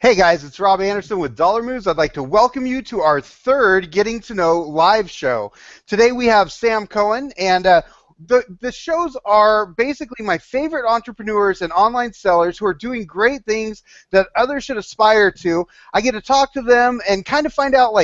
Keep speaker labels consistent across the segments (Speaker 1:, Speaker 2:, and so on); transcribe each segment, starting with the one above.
Speaker 1: Hey guys, it's Rob Anderson with DollarMoves. I'd like to welcome you to our third Getting to Know live show. Today we have Sam Cohen, and the shows are basically my favorite entrepreneurs and online sellers who are doing great things that others should aspire to. I get to talk to them and kind of find out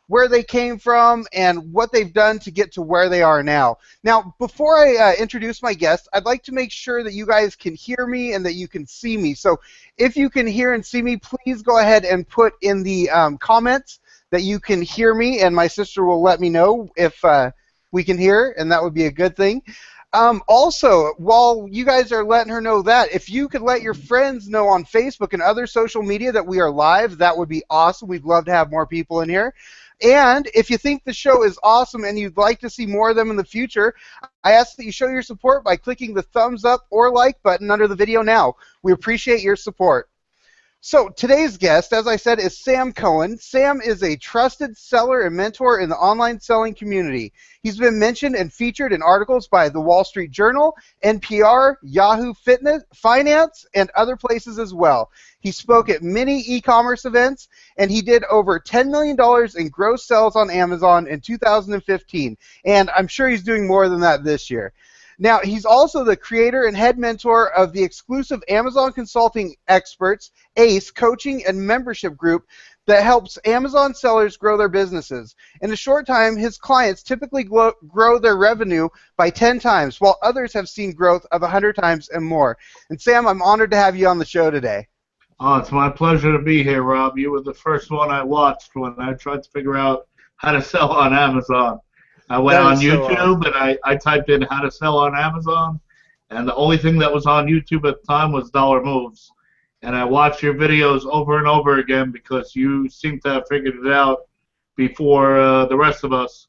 Speaker 1: where they came from and what they've done to get to where they are now. Now, before I introduce my guest, I'd like to make sure that you guys can hear me and that you can see me. So if you can hear and see me, please go ahead and put in the comments that you can hear me, and my sister will let me know if we can hear, and that would be a good thing. Also, while you guys are letting her know that, if you could let your friends know on Facebook and other social media that we are live, that would be awesome. We'd love to have more people in here. And if you think the show is awesome and you'd like to see more of them in the future, I ask that you show your support by clicking the thumbs up or like button under the video now. We appreciate your support. So today's guest, as I said, is Sam Cohen. Sam is a trusted seller and mentor in the online selling community. He's been mentioned and featured in articles by The Wall Street Journal, NPR, Yahoo Finance, and other places as well. He spoke at many e-commerce events, and he did over $10 million in gross sales on Amazon in 2015. And I'm sure he's doing more than that this year. Now, he's also the creator and head mentor of the exclusive Amazon Consulting Experts, A.C.E. coaching and membership group that helps Amazon sellers grow their businesses. In a short time, his clients typically grow their revenue by 10 times, while others have seen growth of 100 times and more. And Sam, I'm honored to have you on the show today.
Speaker 2: Oh, it's my pleasure to be here, Rob. You were the first one I watched when I tried to figure out how to sell on Amazon. I went on YouTube and I typed in how to sell on Amazon, and the only thing that was on YouTube at the time was DollarMoves. And I watched your videos over and over again because you seem to have figured it out before the rest of us.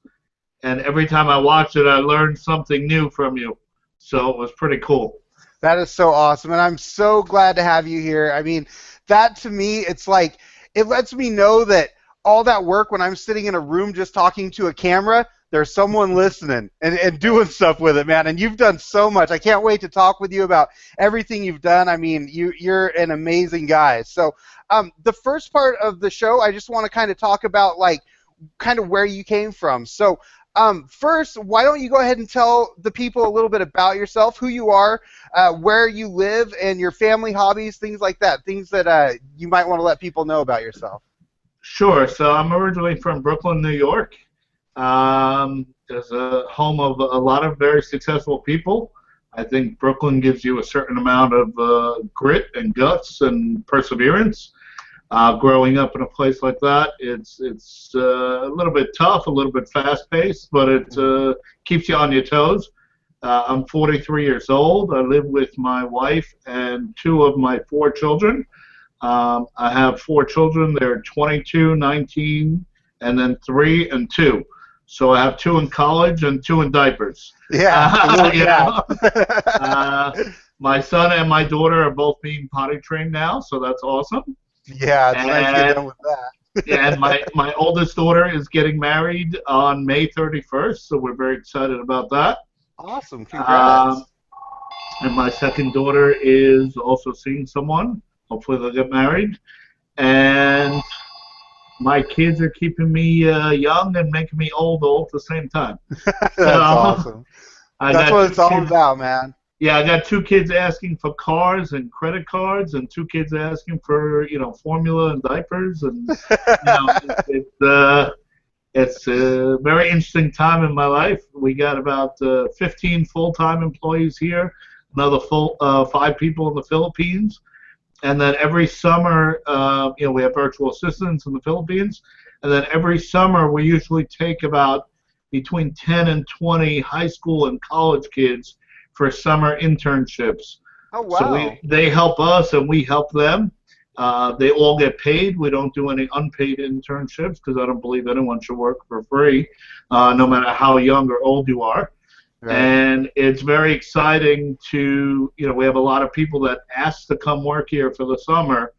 Speaker 2: And every time I watched it, I learned something new from you. So it was pretty cool.
Speaker 1: That is so awesome, and I'm so glad to have you here. I mean, that to me, it's like, it lets me know that all that work when I'm sitting in a room just talking to a camera, there's someone listening and doing stuff with it, man. And you've done so much. I can't wait to talk with you about everything you've done. I mean, you're an amazing guy. So the first part of the show, I just want to kind of talk about kind of where you came from. So first, why don't you go ahead and tell the people a little bit about yourself, who you are, where you live, and your family, hobbies, things like that, things that you might want to let people know about yourself.
Speaker 2: Sure. So I'm originally from Brooklyn, New York. There's a home of a lot of very successful people. I think Brooklyn gives you a certain amount of grit and guts and perseverance. Growing up in a place like that, it's a little bit tough, a little bit fast-paced, but it keeps you on your toes. I'm 43 years old. I live with my wife and two of my four children. I have four children. They're 22, 19, and then 3 and 2. So I have 2 in college and 2 in diapers.
Speaker 1: Yeah.
Speaker 2: My son and my daughter are both being potty trained now, so that's awesome.
Speaker 1: Yeah, it's nice to get done with that.
Speaker 2: Yeah, and my oldest daughter is getting married on May 31st, so we're very excited about that.
Speaker 1: Awesome, congrats.
Speaker 2: And my second daughter is also seeing someone. Hopefully they'll get married. And my kids are keeping me young and making me old all at the same time.
Speaker 1: That's awesome. That's what it's all about, man.
Speaker 2: Yeah, I got 2 kids asking for cars and credit cards, and 2 kids asking for formula and diapers, and it's a very interesting time in my life. We got about 15 full-time employees here, another 5 people in the Philippines. And then every summer, we have virtual assistants in the Philippines. And then every summer, we usually take about between 10 and 20 high school and college kids for summer internships.
Speaker 1: Oh, wow.
Speaker 2: So they help us and we help them. They all get paid. We don't do any unpaid internships because I don't believe anyone should work for free, no matter how young or old you are. Right. And it's very exciting to, we have a lot of people that ask to come work here for the summer,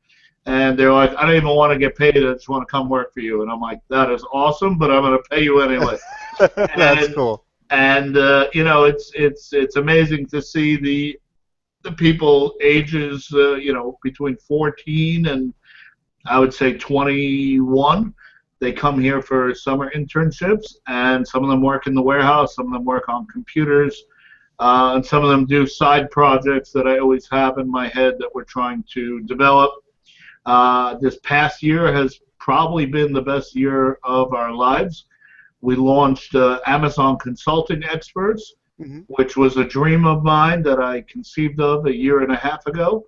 Speaker 2: and they're like, I don't even want to get paid, I just want to come work for you. And I'm like, that is awesome, but I'm going to pay you anyway.
Speaker 1: That's cool.
Speaker 2: And, it's amazing to see the people ages, between 14 and I would say 21. They come here for summer internships, and some of them work in the warehouse, some of them work on computers, and some of them do side projects that I always have in my head that we're trying to develop. This past year has probably been the best year of our lives. We launched Amazon Consulting Experts,
Speaker 1: Hmm.
Speaker 2: which was a dream of mine that I conceived of a year and a half ago.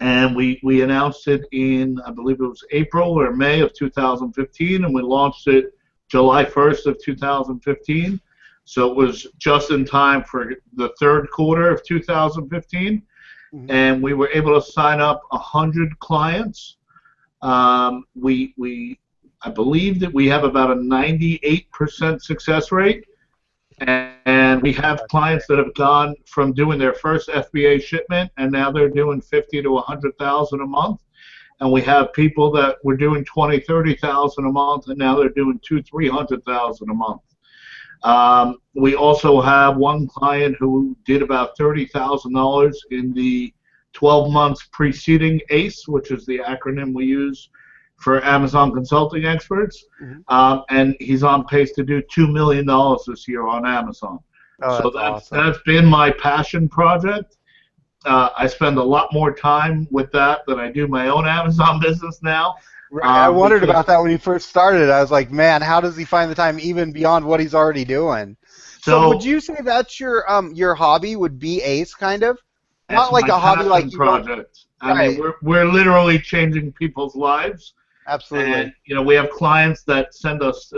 Speaker 2: And we announced it in, I believe it was April or May of 2015, and we launched it July 1st of 2015. So it was just in time for the third quarter of 2015,
Speaker 1: Hmm.
Speaker 2: and we were able to sign up 100 clients. I believe that we have about a 98% success rate, and we have
Speaker 1: That's
Speaker 2: clients
Speaker 1: great.
Speaker 2: that have gone from doing their first FBA shipment, and now they're doing 50 to 100,000 a month. And we have people that were doing 20, 30,000 a month, and now they're doing 2, 300,000 a month. We also have one client who did about $30,000 in the 12 months preceding ACE, which is the acronym we use for Amazon Consulting Experts,
Speaker 1: Hmm.
Speaker 2: and he's on pace to do $2 million this year on Amazon.
Speaker 1: Oh,
Speaker 2: So
Speaker 1: that's
Speaker 2: that's
Speaker 1: awesome.
Speaker 2: that's been my passion project. I spend a lot more time with that than I do my own Amazon business now,
Speaker 1: Right. I wondered
Speaker 2: because
Speaker 1: about that when he first started. I was like, man, how does he find the time even beyond what he's already doing? So would
Speaker 2: so
Speaker 1: you say that's your hobby would be Ace kind of?
Speaker 2: that's
Speaker 1: Not like
Speaker 2: my
Speaker 1: a hobby
Speaker 2: passion
Speaker 1: like you don't.
Speaker 2: project. I mean,
Speaker 1: Right.
Speaker 2: we're literally changing people's lives. And
Speaker 1: Absolutely.
Speaker 2: we have clients that send us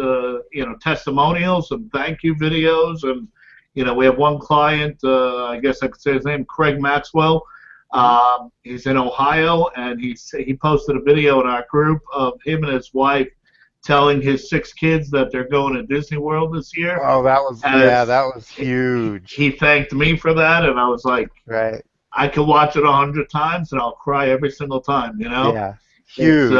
Speaker 2: testimonials and thank you videos, and we have one client, I guess I could say his name, Craig Maxwell.
Speaker 1: Hmm.
Speaker 2: He's in Ohio, and he posted a video in our group of him and his wife telling his 6 kids that they're going to Disney World this year,
Speaker 1: Oh, that was
Speaker 2: and
Speaker 1: yeah,
Speaker 2: it's
Speaker 1: that was huge.
Speaker 2: he thanked me for that, and I was like,
Speaker 1: Right.
Speaker 2: I could watch it 100 times and I'll cry every single time.
Speaker 1: Yeah.
Speaker 2: It's
Speaker 1: Huge.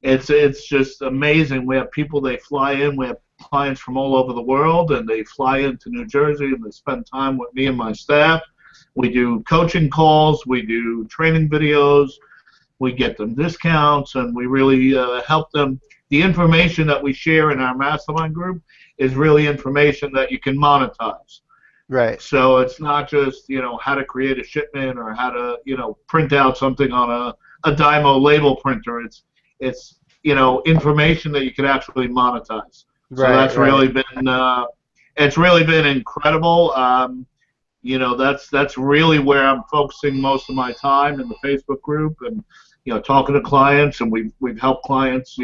Speaker 2: it's just amazing. We have people, they fly in. We have clients from all over the world, and they fly into New Jersey and they spend time with me and my staff. We do coaching calls, we do training videos, we get them discounts, and we really help them. The information that we share in our mastermind group is really information that you can monetize.
Speaker 1: Right.
Speaker 2: So it's not just how to create a shipment or how to print out something on a Dymo label printer. It's information that you can actually monetize. So
Speaker 1: Right,
Speaker 2: that's
Speaker 1: right.
Speaker 2: really been it's really been incredible. That's really where I'm focusing most of my time in the Facebook group, and talking to clients, and we've helped clients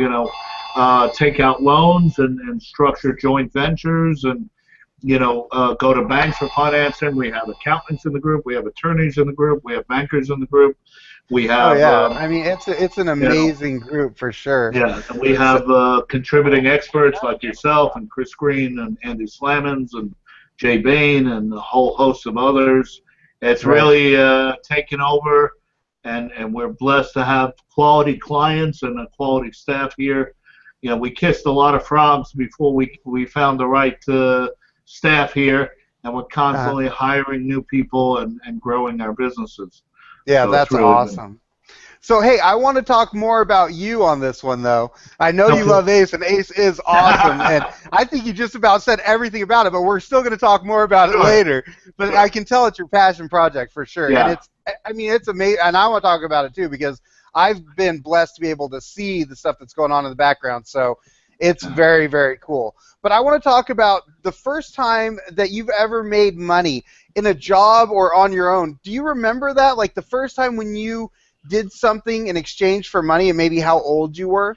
Speaker 2: take out loans and structure joint ventures, and go to banks for financing. We have accountants in the group. We have attorneys in the group. We have bankers in the group. We
Speaker 1: Oh
Speaker 2: have,
Speaker 1: yeah. I mean, it's an
Speaker 2: you know,
Speaker 1: amazing group for sure.
Speaker 2: yeah, and we
Speaker 1: So,
Speaker 2: have contributing experts like yourself and Chris Green and Andy Slamans and Jay Bain and a whole host of others. It's
Speaker 1: right.
Speaker 2: really taken over, and we're blessed to have quality clients and a quality staff here. We kissed a lot of frogs before we found the right staff here, and we're
Speaker 1: Uh,
Speaker 2: constantly hiring new people and growing our businesses.
Speaker 1: yeah,
Speaker 2: So it's
Speaker 1: that's
Speaker 2: really been
Speaker 1: awesome. So, hey, I want to talk more about you on this one, though. I know you
Speaker 2: okay.
Speaker 1: love Ace, and Ace is awesome, and I think you just about said everything about it, but we're still going to talk more about it
Speaker 2: Sure,
Speaker 1: later. But I
Speaker 2: sure.
Speaker 1: can tell it's your passion project for sure, and
Speaker 2: Yeah.
Speaker 1: I mean, it's amazing, and I want to talk about it too because I've been blessed to be able to see the stuff that's going on in the background, so it's very, very cool. But I want to talk about the first time that you've ever made money in a job or on your own. Do you remember that? Like the first time when you did something in exchange for money and maybe how old you were?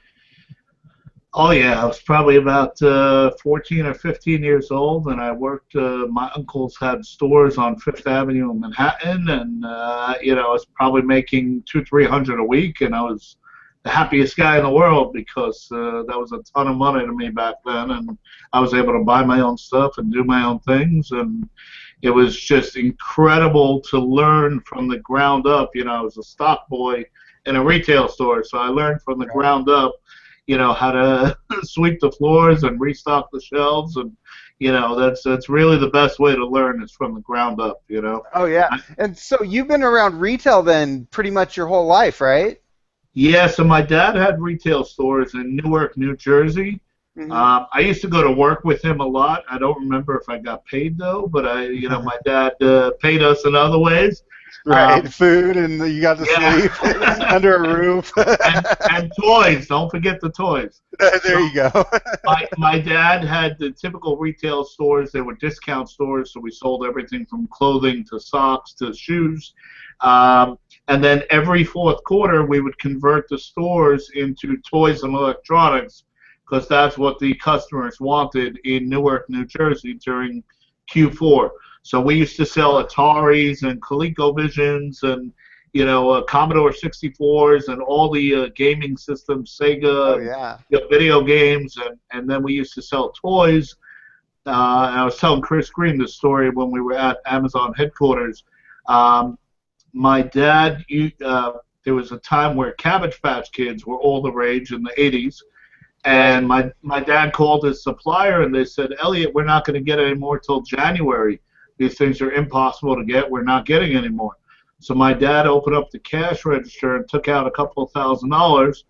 Speaker 2: Oh yeah, I was probably about 14 or 15 years old, and I worked. My uncles had stores on Fifth Avenue in Manhattan, and I was probably making 200, 300 a week, and I was the happiest guy in the world because that was a ton of money to me back then, and I was able to buy my own stuff and do my own things, and it was just incredible to learn from the ground up. I was a stock boy in a retail store, so I learned from the
Speaker 1: Right.
Speaker 2: ground up how to sweep the floors and restock the shelves, and that's really the best way to learn is from the ground up.
Speaker 1: Oh yeah. And so you've been around retail then pretty much your whole life, right?
Speaker 2: Yeah, so my dad had retail stores in Newark, New Jersey.
Speaker 1: Hmm.
Speaker 2: I used to go to work with him a lot. I don't remember if I got paid though, but my dad paid us in other ways.
Speaker 1: Right,
Speaker 2: Um,
Speaker 1: food, and you got to
Speaker 2: yeah,
Speaker 1: sleep under a roof.
Speaker 2: and toys. Don't forget the toys.
Speaker 1: There
Speaker 2: So
Speaker 1: you go.
Speaker 2: my dad had the typical retail stores. They were discount stores, so we sold everything from clothing to socks to shoes. Um, and then every fourth quarter, we would convert the stores into toys and electronics because that's what the customers wanted in Newark, New Jersey during Q4. So we used to sell Ataris and ColecoVisions and Commodore 64s and all the gaming systems,
Speaker 1: Oh
Speaker 2: Sega, and
Speaker 1: yeah.
Speaker 2: video games, and then we used to sell toys. And I was telling Chris Green this story when we were at Amazon headquarters. Um, my dad, there was a time where Cabbage Patch Kids were all the rage in the 80s.
Speaker 1: Right.
Speaker 2: And my dad called his supplier and they said, Elliot, we're not going to get any more till January. These things are impossible to get. We're not getting any more. So my dad opened up the cash register and took out a couple of $1,000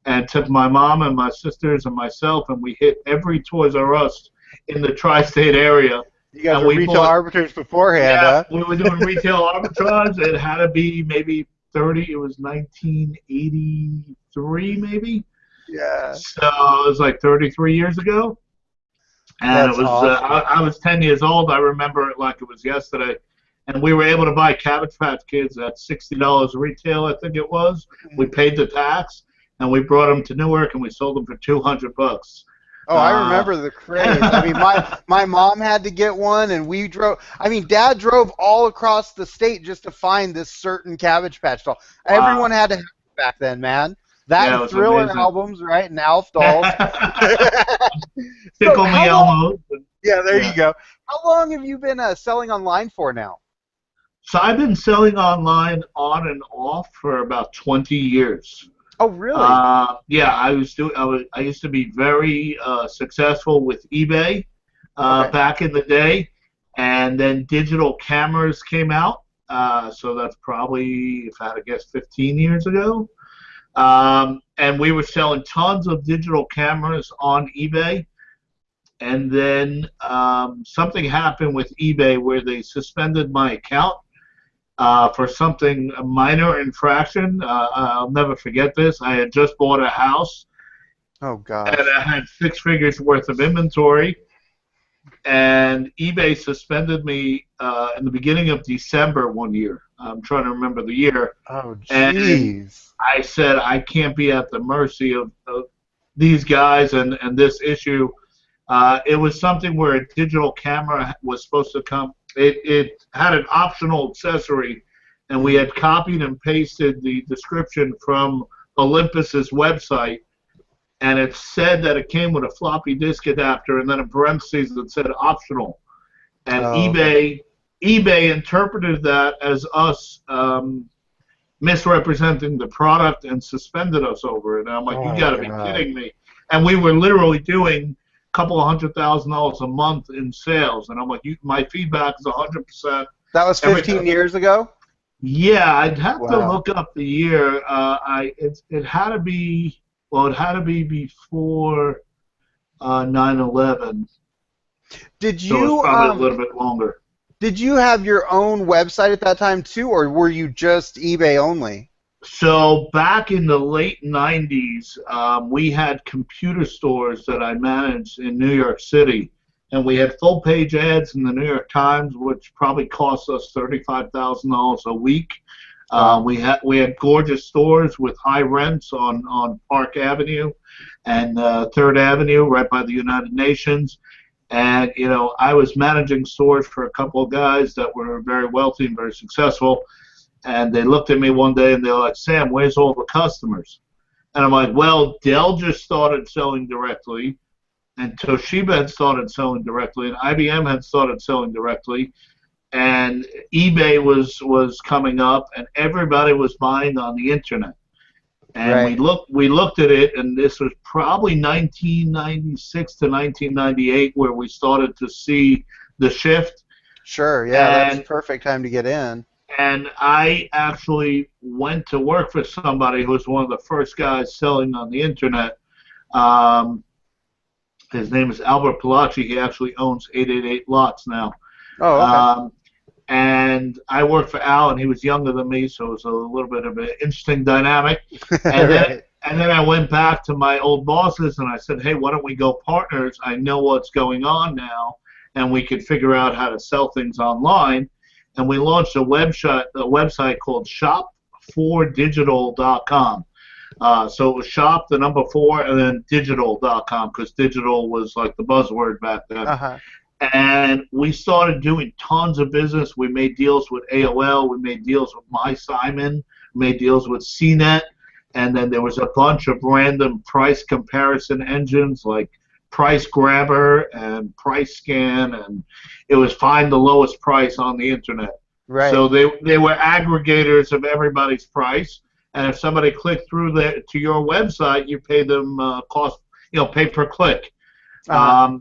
Speaker 2: and took my mom and my sisters and myself, and we hit every Toys R Us in the tri-state area.
Speaker 1: You guys
Speaker 2: And
Speaker 1: were
Speaker 2: we
Speaker 1: retail
Speaker 2: bought,
Speaker 1: arbiters beforehand,
Speaker 2: yeah,
Speaker 1: huh?
Speaker 2: we were doing retail arbitrage. It had to be maybe 30, it was 1983 maybe.
Speaker 1: Yeah.
Speaker 2: So it was like 33 years ago. And it
Speaker 1: That's
Speaker 2: was
Speaker 1: awesome.
Speaker 2: I was 10 years old. I remember it like it was yesterday. And we were able to buy Cabbage Patch Kids at $60 retail, I think it was. We paid the tax, and we brought them to Newark, and we sold them for $200.
Speaker 1: Oh, I
Speaker 2: Uh,
Speaker 1: remember the craze. I mean, my mom had to get one, and we drove. I mean, Dad drove all across the state just to find this certain Cabbage Patch doll. Everyone
Speaker 2: wow.
Speaker 1: had to have it back then, man. That
Speaker 2: Yeah, it
Speaker 1: and
Speaker 2: was
Speaker 1: Thriller
Speaker 2: amazing.
Speaker 1: albums, right? And Alf dolls. So
Speaker 2: Tickle Me
Speaker 1: how long?
Speaker 2: Elmo.
Speaker 1: Yeah, there you
Speaker 2: Yeah.
Speaker 1: go. How long have you been selling online for now?
Speaker 2: So I've been selling online on and off for about 20 years.
Speaker 1: Oh, really?
Speaker 2: Yeah, I used to be very successful with eBay
Speaker 1: Okay.
Speaker 2: back in the day, and then digital cameras came out. So that's probably, if I had to guess, 15 years ago. And we were selling tons of digital cameras on eBay. And then something happened with eBay where they suspended my account for something, a minor infraction. I'll never forget this. I had just bought a house
Speaker 1: Oh
Speaker 2: and
Speaker 1: gosh.
Speaker 2: I had 6 figures worth of inventory, and eBay suspended me in the beginning of December one year. I'm trying to remember the year.
Speaker 1: Oh,
Speaker 2: And
Speaker 1: jeez.
Speaker 2: I said, I can't be at the mercy of these guys and this issue. It was something where a digital camera was supposed to come. It had an optional accessory, and we
Speaker 1: Mhm.
Speaker 2: had copied and pasted the description from Olympus's website, and it said that it came with a floppy disk adapter, and then in parentheses it said optional. And
Speaker 1: Oh, okay.
Speaker 2: eBay interpreted that as us misrepresenting the product and suspended us over it. And I'm like, you
Speaker 1: Oh
Speaker 2: got to be
Speaker 1: God.
Speaker 2: kidding me. And we were literally doing a couple of $100,000 a month in sales. And I'm like, my feedback is 100%.
Speaker 1: That was
Speaker 2: Everything.
Speaker 1: 15 years ago?
Speaker 2: Yeah, I'd have to
Speaker 1: Wow.
Speaker 2: look up the year. It had to be, well, it had to be before 9/11,
Speaker 1: Did
Speaker 2: so it's
Speaker 1: you
Speaker 2: probably a little bit longer.
Speaker 1: did you have your own website at that time too, or were you just eBay only?
Speaker 2: So back in the late 90s, we had computer stores that I managed in New York City, and we had full page ads in the New York Times, which probably cost us $35,000 a week.
Speaker 1: Wow.
Speaker 2: We had gorgeous stores with high rents on Park Avenue and Third Avenue, right by the United Nations. And I was managing stores for a couple of guys that were very wealthy and very successful. And they looked at me one day and they were like, Sam, where's all the customers? And I'm like, well, Dell just started selling directly, and Toshiba had started selling directly, and IBM had started selling directly, and eBay was coming up, and everybody was buying on the internet. And we
Speaker 1: Right.
Speaker 2: looked at it, and this was probably 1996 to 1998 where we started to see the shift.
Speaker 1: Sure. Yeah, that's
Speaker 2: And
Speaker 1: perfect time to get in.
Speaker 2: And I actually went to work for somebody who was one of the first guys selling on the internet. Um, his name is Albert Palacci. He actually owns 888 Lots now.
Speaker 1: Oh, okay.
Speaker 2: Um, and I worked for Al, and he was younger than me, so it was a little bit of an interesting dynamic. And then,
Speaker 1: Right.
Speaker 2: and then I went back to my old bosses, and I said, hey, why don't we go partners? I know what's going on now, and we could figure out how to sell things online. And we launched a website called shop4digital.com. So it was shop, the number 4, and then digital.com, because digital was like the buzzword back then.
Speaker 1: Uh-huh.
Speaker 2: And we started doing tons of business. We made deals with AOL. We made deals with MySimon. We made deals with CNET. And then there was a bunch of random price comparison engines like Price Grabber and Price Scan. And it was find the lowest price on the internet.
Speaker 1: Right.
Speaker 2: So they were aggregators of everybody's price. And if somebody clicked through to your website, you pay them pay per click.
Speaker 1: Uh-huh.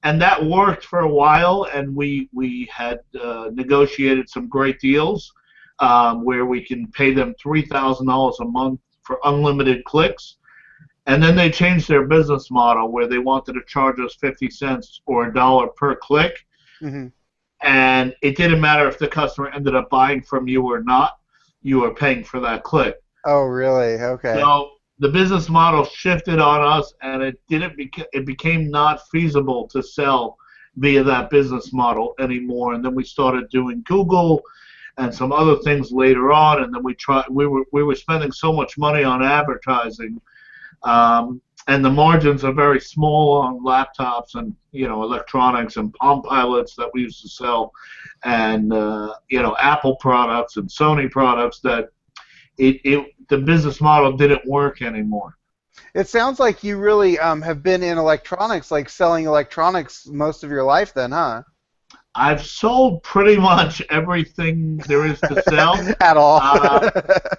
Speaker 2: And that worked for a while, and we had negotiated some great deals where we can pay them $3,000 a month for unlimited clicks. And then they changed their business model where they wanted to charge us 50 cents or $1 per click.
Speaker 1: Mm-hmm.
Speaker 2: And it didn't matter if the customer ended up buying from you or not, you were paying for that click.
Speaker 1: Oh, really? Okay.
Speaker 2: So the business model shifted on us, and it became not feasible to sell via that business model anymore. And then we started doing Google and some other things later on, and then we were spending so much money on advertising, and the margins are very small on laptops and electronics and Palm Pilots that we used to sell, and Apple products and Sony products, that the business model didn't work anymore.
Speaker 1: It sounds like you really have been in electronics, like selling electronics most of your life then, huh?
Speaker 2: I've sold pretty much everything there is to sell.
Speaker 1: At all.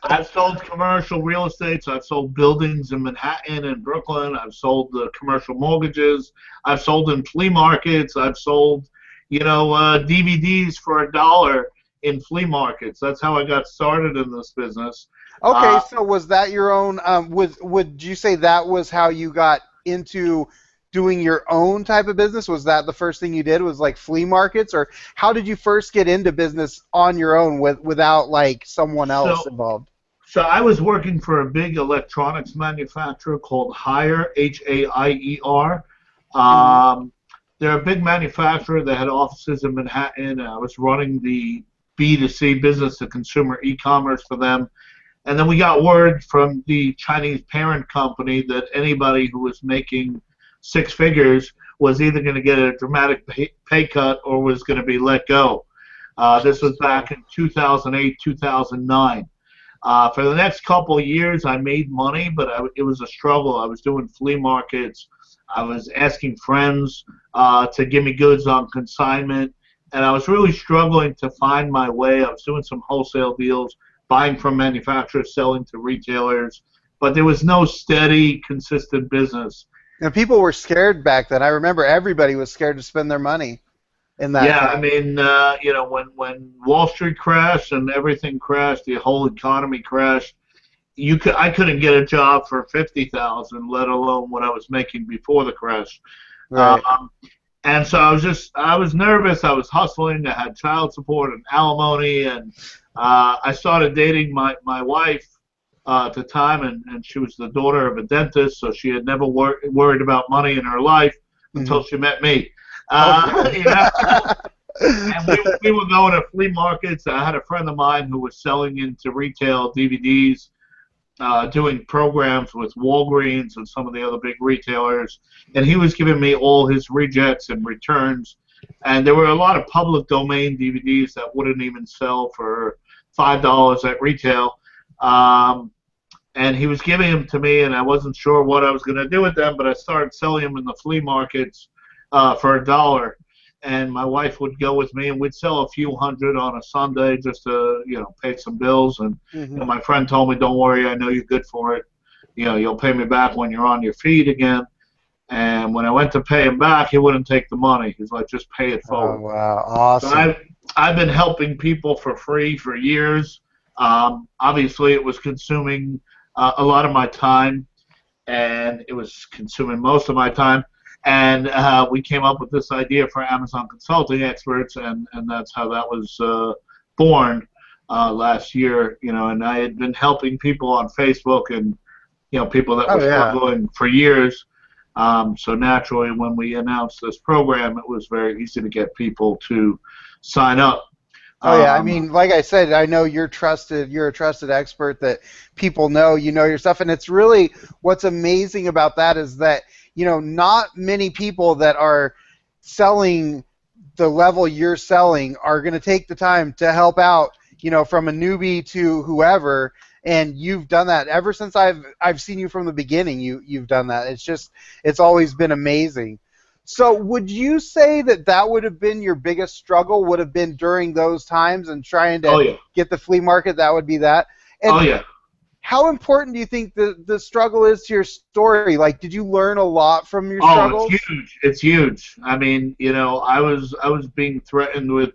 Speaker 2: I've sold commercial real estate, so I've sold buildings in Manhattan and Brooklyn. I've sold the commercial mortgages. I've sold in flea markets. I've sold, DVDs for $1 in flea markets. That's how I got started in this business.
Speaker 1: Okay, so was that your own? Would you say that was how you got into doing your own type of business? Was that the first thing you did, was like flea markets, or how did you first get into business on your own without like someone else involved?
Speaker 2: So I was working for a big electronics manufacturer called Haier, H-A-I-E-R. They're a big manufacturer. They had offices in Manhattan. I was running the B2C, business to consumer e-commerce for them. And then we got word from the Chinese parent company that anybody who was making 6 figures was either going to get a dramatic pay cut or was going to be let go. This was back in 2008, 2009. For the next couple of years, I made money, but it was a struggle. I was doing flea markets. I was asking friends to give me goods on consignment, and I was really struggling to find my way. I was doing some wholesale deals, buying from manufacturers, selling to retailers, but there was no steady, consistent business.
Speaker 1: And people were scared back then. I remember everybody was scared to spend their money in that time.
Speaker 2: I mean, when Wall Street crashed and everything crashed, the whole economy crashed. I couldn't get a job for $50,000, let alone what I was making before the crash.
Speaker 1: Right.
Speaker 2: And so I was nervous. I was hustling. I had child support and alimony, and I started dating my wife at the time, and she was the daughter of a dentist, so she had never worried about money in her life until she met me. And we were going to flea markets. I had a friend of mine who was selling into retail DVDs, doing programs with Walgreens and some of the other big retailers, and he was giving me all his rejects and returns. And there were a lot of public domain DVDs that wouldn't even sell for $5 at retail. And he was giving them to me, and I wasn't sure what I was going to do with them, but I started selling them in the flea markets for $1. And my wife would go with me, and we'd sell a few hundred on a Sunday just to, pay some bills. And my friend told me, "Don't worry, I know you're good for it. You'll pay me back when you're on your feet again." And when I went to pay him back, he wouldn't take the money. He's like, just pay it
Speaker 1: Oh,
Speaker 2: forward.
Speaker 1: wow.
Speaker 2: So
Speaker 1: Awesome.
Speaker 2: I've been helping people for free for years. Obviously, it was consuming a lot of my time, and it was consuming most of my time. And we came up with this idea for Amazon Consulting Experts, and that's how that was born last year. And I had been helping people on Facebook and people that
Speaker 1: Oh,
Speaker 2: were
Speaker 1: yeah.
Speaker 2: struggling for years. So naturally, when we announced this program, it was very easy to get people to sign up.
Speaker 1: Oh yeah, I
Speaker 2: Um,
Speaker 1: mean, like I said, I know you're trusted. You're a trusted expert that people know. You know your stuff, and it's really what's amazing about that is that not many people that are selling the level you're selling are going to take the time to help out. From a newbie to whoever, and you've done that ever since I've seen you from the beginning. You've done that. It's always been amazing. So would you say that that would have been your biggest struggle, would have been during those times and trying to
Speaker 2: oh yeah,
Speaker 1: get the flea market? That would be that.
Speaker 2: oh
Speaker 1: And
Speaker 2: yeah.
Speaker 1: how important do you think the struggle is to your story? Like, did you learn a lot from your
Speaker 2: Oh, it's
Speaker 1: struggles?
Speaker 2: huge. It's huge. I mean, I was being threatened with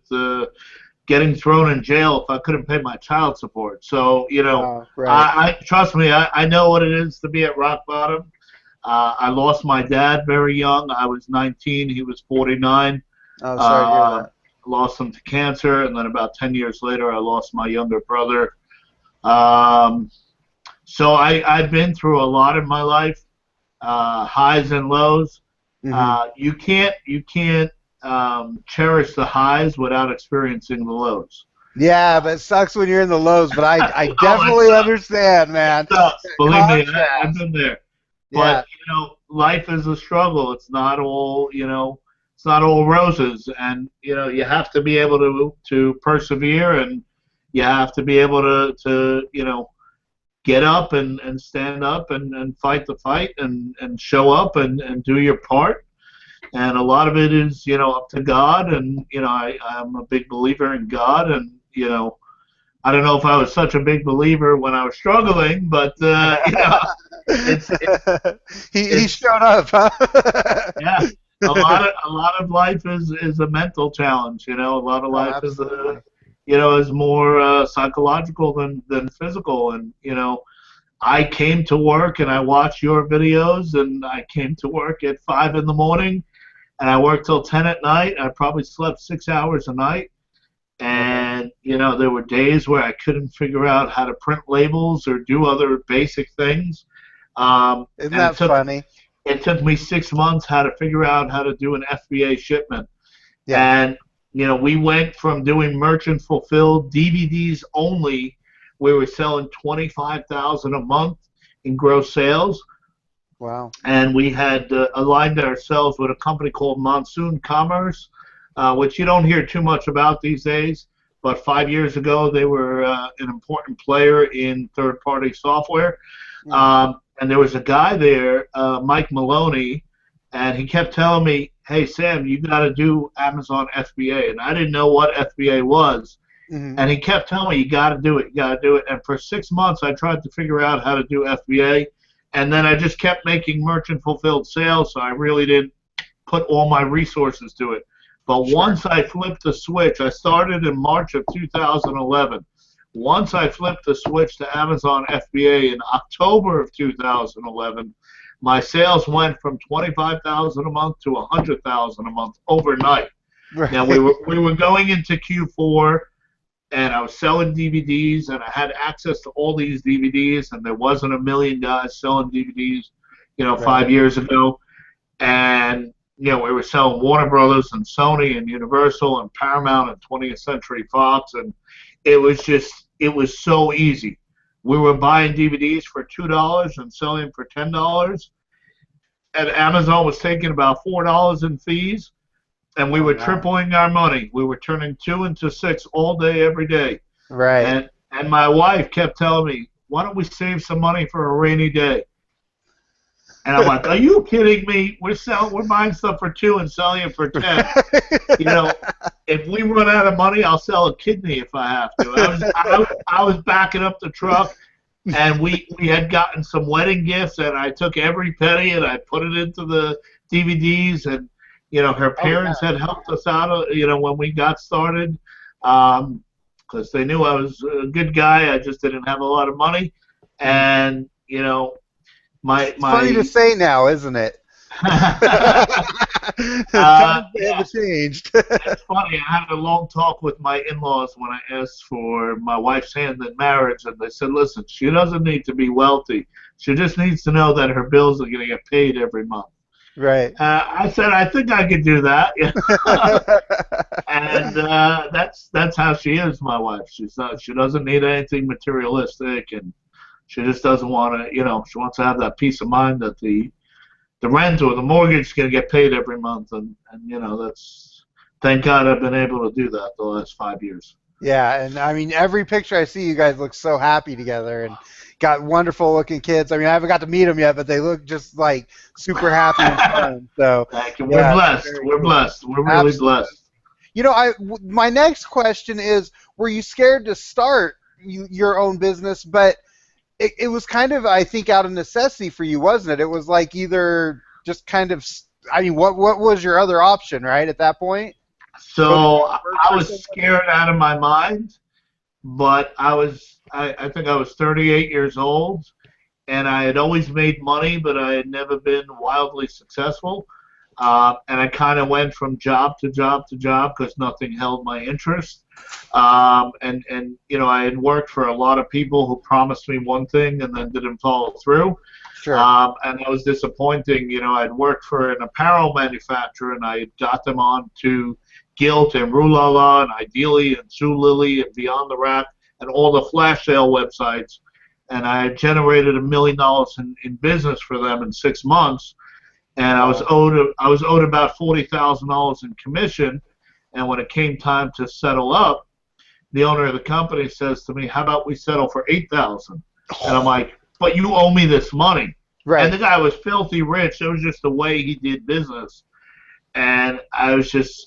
Speaker 2: getting thrown in jail if I couldn't pay my child support. So,
Speaker 1: Oh, right.
Speaker 2: I trust me, I know what it is to be at rock bottom. I lost my dad very young. I was 19. He was 49.
Speaker 1: Oh, sorry to hear
Speaker 2: Uh,
Speaker 1: that.
Speaker 2: Lost him to cancer, and then about 10 years later, I lost my younger brother. Um, so I've been through a lot in my life, highs and lows.
Speaker 1: Hmm.
Speaker 2: You can't cherish the highs without experiencing the lows.
Speaker 1: Yeah, but it sucks when you're in the lows. But I
Speaker 2: Oh, it
Speaker 1: definitely
Speaker 2: sucks.
Speaker 1: understand,
Speaker 2: It
Speaker 1: man.
Speaker 2: sucks. Believe me, I've
Speaker 1: Contrast.
Speaker 2: been there.
Speaker 1: Yeah.
Speaker 2: But life is a struggle. It's not all roses, and you have to be able to persevere, and you have to be able to get up and stand up and fight the fight and show up and do your part. And a lot of it is up to God, and I'm a big believer in God, and I don't know if I was such a big believer when I was struggling, but it's
Speaker 1: He
Speaker 2: it's
Speaker 1: showed up, huh?
Speaker 2: yeah. A lot of life is a mental challenge. A lot of
Speaker 1: Oh,
Speaker 2: life is
Speaker 1: absolutely.
Speaker 2: is more psychological than physical. And I came to work and I watched your videos, and I came to work at 5 in the morning, and I worked till 10 at night. I probably slept 6 hours a night.
Speaker 1: Okay.
Speaker 2: And there were days where I couldn't figure out how to print labels or do other basic things.
Speaker 1: Isn't
Speaker 2: And
Speaker 1: that funny?
Speaker 2: it took me 6 months how to figure out how to do an FBA shipment.
Speaker 1: Yeah.
Speaker 2: And we went from doing merchant fulfilled DVDs only. We were selling 25,000 a month in gross sales,
Speaker 1: Wow.
Speaker 2: and we had aligned ourselves with a company called Monsoon Commerce, which you don't hear too much about these days. But 5 years ago, they were an important player in third-party software.
Speaker 1: Hmm.
Speaker 2: And there was a guy there, Mike Maloney, and he kept telling me, "Hey Sam, you got to do Amazon FBA," and I didn't know what FBA was.
Speaker 1: Hmm.
Speaker 2: And he kept telling me, "You got to do it, you got to do it." And for 6 months, I tried to figure out how to do FBA, and then I just kept making merchant fulfilled sales, so I really didn't put all my resources to it. But
Speaker 1: Sure.
Speaker 2: once I flipped the switch, I started in March of 2011. Once I flipped the switch to Amazon FBA in October of 2011, my sales went from 25,000 a month to 100,000 a month overnight. Now we
Speaker 1: Right.
Speaker 2: were going into Q4, and I was selling DVDs, and I had access to all these DVDs, and there wasn't a million guys selling DVDs,
Speaker 1: Right.
Speaker 2: 5 years ago. And we were selling Warner Brothers and Sony and Universal and Paramount and 20th Century Fox, and it was so easy. We were buying DVDs for $2 and selling them for $10, and Amazon was taking about $4 in fees, and we
Speaker 1: Oh,
Speaker 2: were
Speaker 1: wow.
Speaker 2: tripling our money. We were turning two into six all day, every day.
Speaker 1: Right.
Speaker 2: And my wife kept telling me, "Why don't we save some money for a rainy day?" And I'm like, "Are you kidding me? We're buying stuff for two and selling it for 10. You know, if we run out of money, I'll sell a kidney if I have to." I was backing up the truck, and we had gotten some wedding gifts, and I took every penny and I put it into the DVDs, and her
Speaker 1: Oh yeah.
Speaker 2: parents had helped us out, when we got started, because they knew I was a good guy. I just didn't have a lot of money,
Speaker 1: Mhm.
Speaker 2: and my
Speaker 1: It's funny to
Speaker 2: my.
Speaker 1: say now, isn't it? Times
Speaker 2: Yeah,
Speaker 1: have changed.
Speaker 2: it's funny. I had a long talk with my in-laws when I asked for my wife's hand in marriage, and they said, "Listen, she doesn't need to be wealthy. She just needs to know that her bills are going to get paid every month."
Speaker 1: Right.
Speaker 2: I said, "I think I could do that," and that's how she is, my wife. She doesn't need anything materialistic, and she just doesn't want to. She wants to have that peace of mind that the rent or the mortgage is going to get paid every month, and that's, thank God I've been able to do that the last 5 years.
Speaker 1: Yeah, and I mean, every picture I see, you guys look so happy together and got wonderful looking kids. I mean, I haven't got to meet them yet, but they look just like super happy and fun. So,
Speaker 2: Thank you. We're
Speaker 1: yeah, it's
Speaker 2: blessed.
Speaker 1: very
Speaker 2: We're
Speaker 1: cool.
Speaker 2: blessed. We're really
Speaker 1: Absolutely.
Speaker 2: blessed.
Speaker 1: My next question is, were you scared to start your own business? But it was kind of, I think, out of necessity for you, wasn't it? It was like either just kind of, I mean, what was your other option, right, at that point? Go to
Speaker 2: So
Speaker 1: work
Speaker 2: I
Speaker 1: for
Speaker 2: was
Speaker 1: somebody?
Speaker 2: scared out of my mind, but I think I was 38 years old, and I had always made money, but I had never been wildly successful. And I kind of went from job to job to job because nothing held my interest. And I had worked for a lot of people who promised me one thing and then didn't follow through.
Speaker 1: Sure.
Speaker 2: And that was disappointing. I'd worked for an apparel manufacturer, and I had got them on to Gilt and Rue La La and Ideally and Sue Lily and Beyond the Rack and all the flash sale websites. And I had generated $1 million in business for them in 6 months. And
Speaker 1: Wow.
Speaker 2: I was owed about $40,000 in commission. And when it came time to settle up, the owner of the company says to me, "How about we settle for 8,000?" And I'm like, "But you owe me this money." And
Speaker 1: Right.
Speaker 2: the guy was filthy rich. It was just the way he did business. And I said,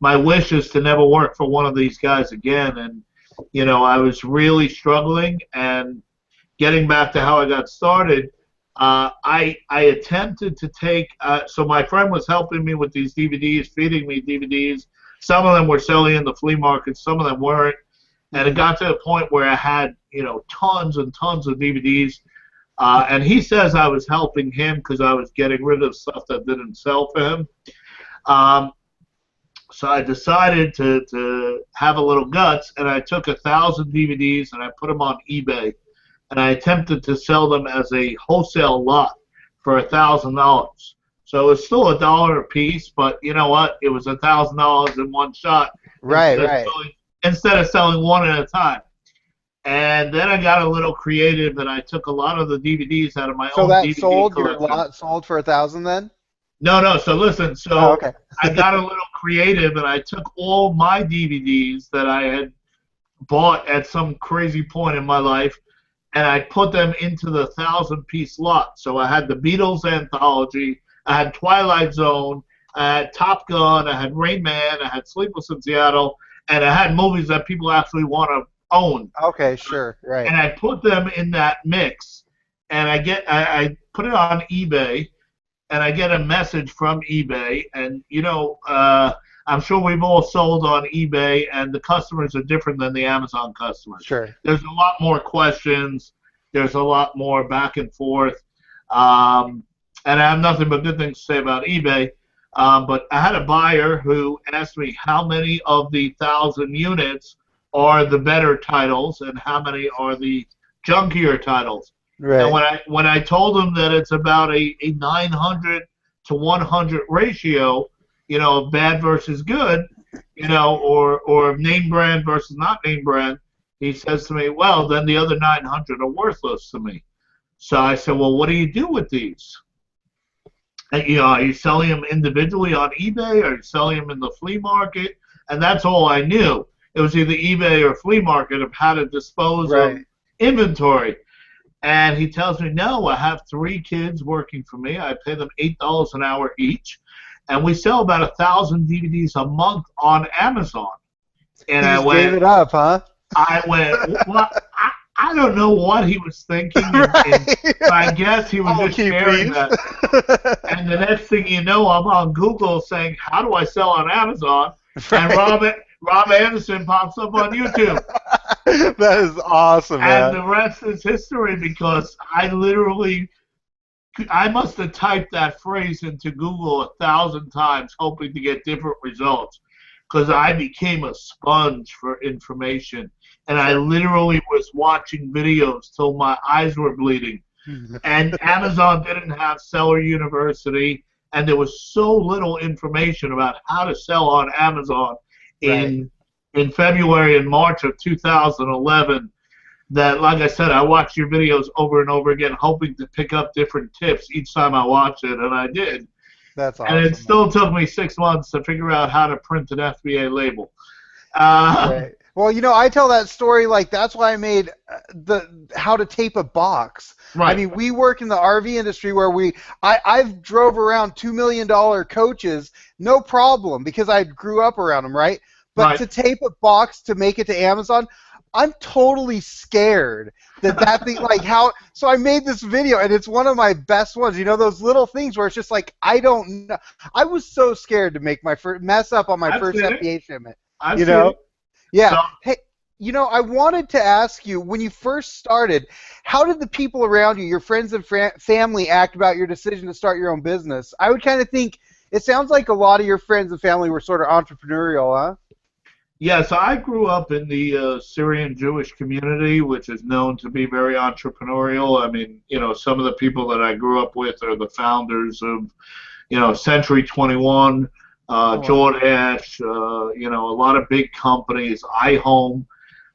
Speaker 2: my wish is to never work for one of these guys again. And I was really struggling. And getting back to how I got started, I attempted to take. So my friend was helping me with these DVDs, feeding me DVDs. Some of them were selling in the flea market, some of them weren't. And it
Speaker 1: Hmm.
Speaker 2: got to the point where I had, tons and tons of DVDs. And he says I was helping him because I was getting rid of stuff that didn't sell for him. Um, so I decided to have a little guts, and I took 1,000 DVDs and I put them on eBay, and I attempted to sell them as a wholesale lot for $1,000. So it was still $1 a piece, but you know what? It was $1,000 in one shot
Speaker 1: Right,
Speaker 2: instead of
Speaker 1: right.
Speaker 2: selling one at a time. And then I got a little creative, and I took a lot of the DVDs out of my
Speaker 1: So
Speaker 2: own
Speaker 1: that
Speaker 2: DVD
Speaker 1: sold, your
Speaker 2: collection.
Speaker 1: lot sold for 1,000 then?
Speaker 2: No, no. So listen.
Speaker 1: Oh,
Speaker 2: So
Speaker 1: okay.
Speaker 2: I got a little creative, and I took all my DVDs that I had bought at some crazy point in my life, and I put them into the 1,000-piece lot. So I had the Beatles anthology, I had Twilight Zone, I had Top Gun, I had Rain Man, I had Sleepless in Seattle, and I had movies that people actually want to own.
Speaker 1: Okay, sure. Right.
Speaker 2: And I put them in that mix, and I put it on eBay, and I get a message from eBay, and I'm sure we've all sold on eBay, and the customers are different than the Amazon customers.
Speaker 1: Sure.
Speaker 2: There's a lot more questions. There's a lot more back and forth, um, and I have nothing but good things to say about eBay. But I had a buyer who asked me how many of the 1,000 units are the better titles, and how many are the junkier titles. And
Speaker 1: Right.
Speaker 2: when I told them that it's about a 900 to 100 ratio, of bad versus good, or name brand versus not name brand, he says to me, "Well, then the other 900 are worthless to me." So I said, "Well, what do you do with these? And, are you selling them individually on eBay? Or are you selling them in the flea market?" And that's all I knew. It was either eBay or flea market of how to dispose of
Speaker 1: Right.
Speaker 2: inventory. And he tells me, "No, I have 3 kids working for me. I pay them $8 an hour each, and we sell about 1,000 DVDs a month on Amazon." And
Speaker 1: He
Speaker 2: I
Speaker 1: just gave
Speaker 2: went,
Speaker 1: it up, huh?
Speaker 2: I went, well, I don't know what he was thinking, and
Speaker 1: Right.
Speaker 2: I guess he was
Speaker 1: Oh,
Speaker 2: just
Speaker 1: can you
Speaker 2: sharing
Speaker 1: please?
Speaker 2: that. And the next thing you know, I'm on Google saying, "How do I sell on Amazon?" And
Speaker 1: Right.
Speaker 2: Rob Anderson pops up on YouTube,
Speaker 1: That is awesome,
Speaker 2: and
Speaker 1: man.
Speaker 2: the rest is history because I must have typed that phrase into Google 1,000 times, hoping to get different results, because I became a sponge for information, and I
Speaker 1: Sure.
Speaker 2: literally was watching videos till my eyes were bleeding. And Amazon didn't have Seller University, and there was so little information about how to sell on Amazon
Speaker 1: Right.
Speaker 2: in February and March of 2011 that, like I said, I watched your videos over and over again, hoping to pick up different tips each time I watched it, and I did.
Speaker 1: That's
Speaker 2: And it
Speaker 1: awesome, man.
Speaker 2: still took me 6 months to figure out how to print an FBA label.
Speaker 1: Right. Well, I tell that story like that's why I made the how to tape a box. I
Speaker 2: Right,
Speaker 1: mean, we work in the RV industry where I've drove around $2 million coaches, no problem because I grew up around them, right? But
Speaker 2: right.
Speaker 1: to tape a box to make it to Amazon, I'm totally scared that thing like how. So I made this video and it's one of my best ones. Those little things where it's just like I don't know. I was so scared to make my first mess up on my
Speaker 2: I've
Speaker 1: first
Speaker 2: seen it.
Speaker 1: FBA shipment.
Speaker 2: I've
Speaker 1: You
Speaker 2: seen
Speaker 1: know?
Speaker 2: it.
Speaker 1: Yeah.
Speaker 2: So,
Speaker 1: Hey, I wanted to ask you when you first started, how did the people around you, your friends and family, act about your decision to start your own business? I would kind of think it sounds like a lot of your friends and family were sort of entrepreneurial, huh?
Speaker 2: yeah, so I grew up in the Syrian Jewish community, which is known to be very entrepreneurial. I mean, some of the people that I grew up with are the founders of, Century 21,
Speaker 1: Oh wow.
Speaker 2: Jordache, a lot of big companies, iHome.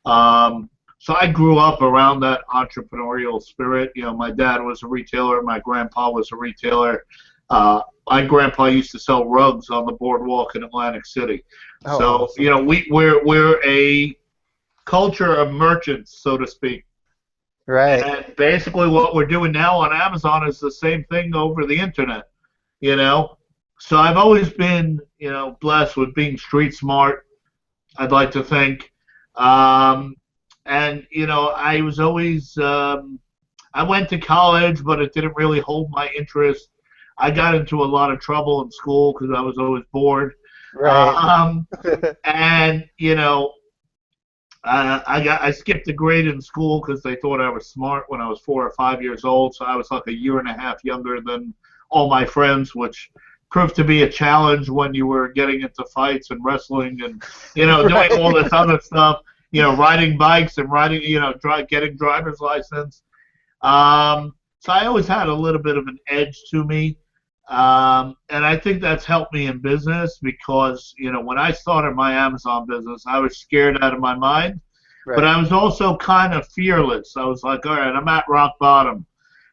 Speaker 2: So I grew up around that entrepreneurial spirit. My dad was a retailer, my grandpa was a retailer. My grandpa used to sell rugs on the boardwalk in Atlantic City.
Speaker 1: Oh,
Speaker 2: So
Speaker 1: awesome.
Speaker 2: we're a culture of merchants, so to speak.
Speaker 1: Right.
Speaker 2: And basically, what we're doing now on Amazon is the same thing over the internet. You know, so I've always been blessed with being street smart. I'd like to think. Um, and I was always I went to college, but it didn't really hold my interest. I got into a lot of trouble in school because I was always bored.
Speaker 1: Right.
Speaker 2: Um, and I skipped a grade in school because they thought I was smart when I was 4 or 5 years old. So I was like a year and a half younger than all my friends, which proved to be a challenge when you were getting into fights and wrestling and doing all
Speaker 1: Right.
Speaker 2: this other stuff. Riding bikes and riding, getting driver's license. So I always had a little bit of an edge to me. And I think that's helped me in business because, when I started my Amazon business, I was scared out of my mind, but
Speaker 1: Right.
Speaker 2: I was also kind of fearless. I was like, all right, I'm at rock bottom.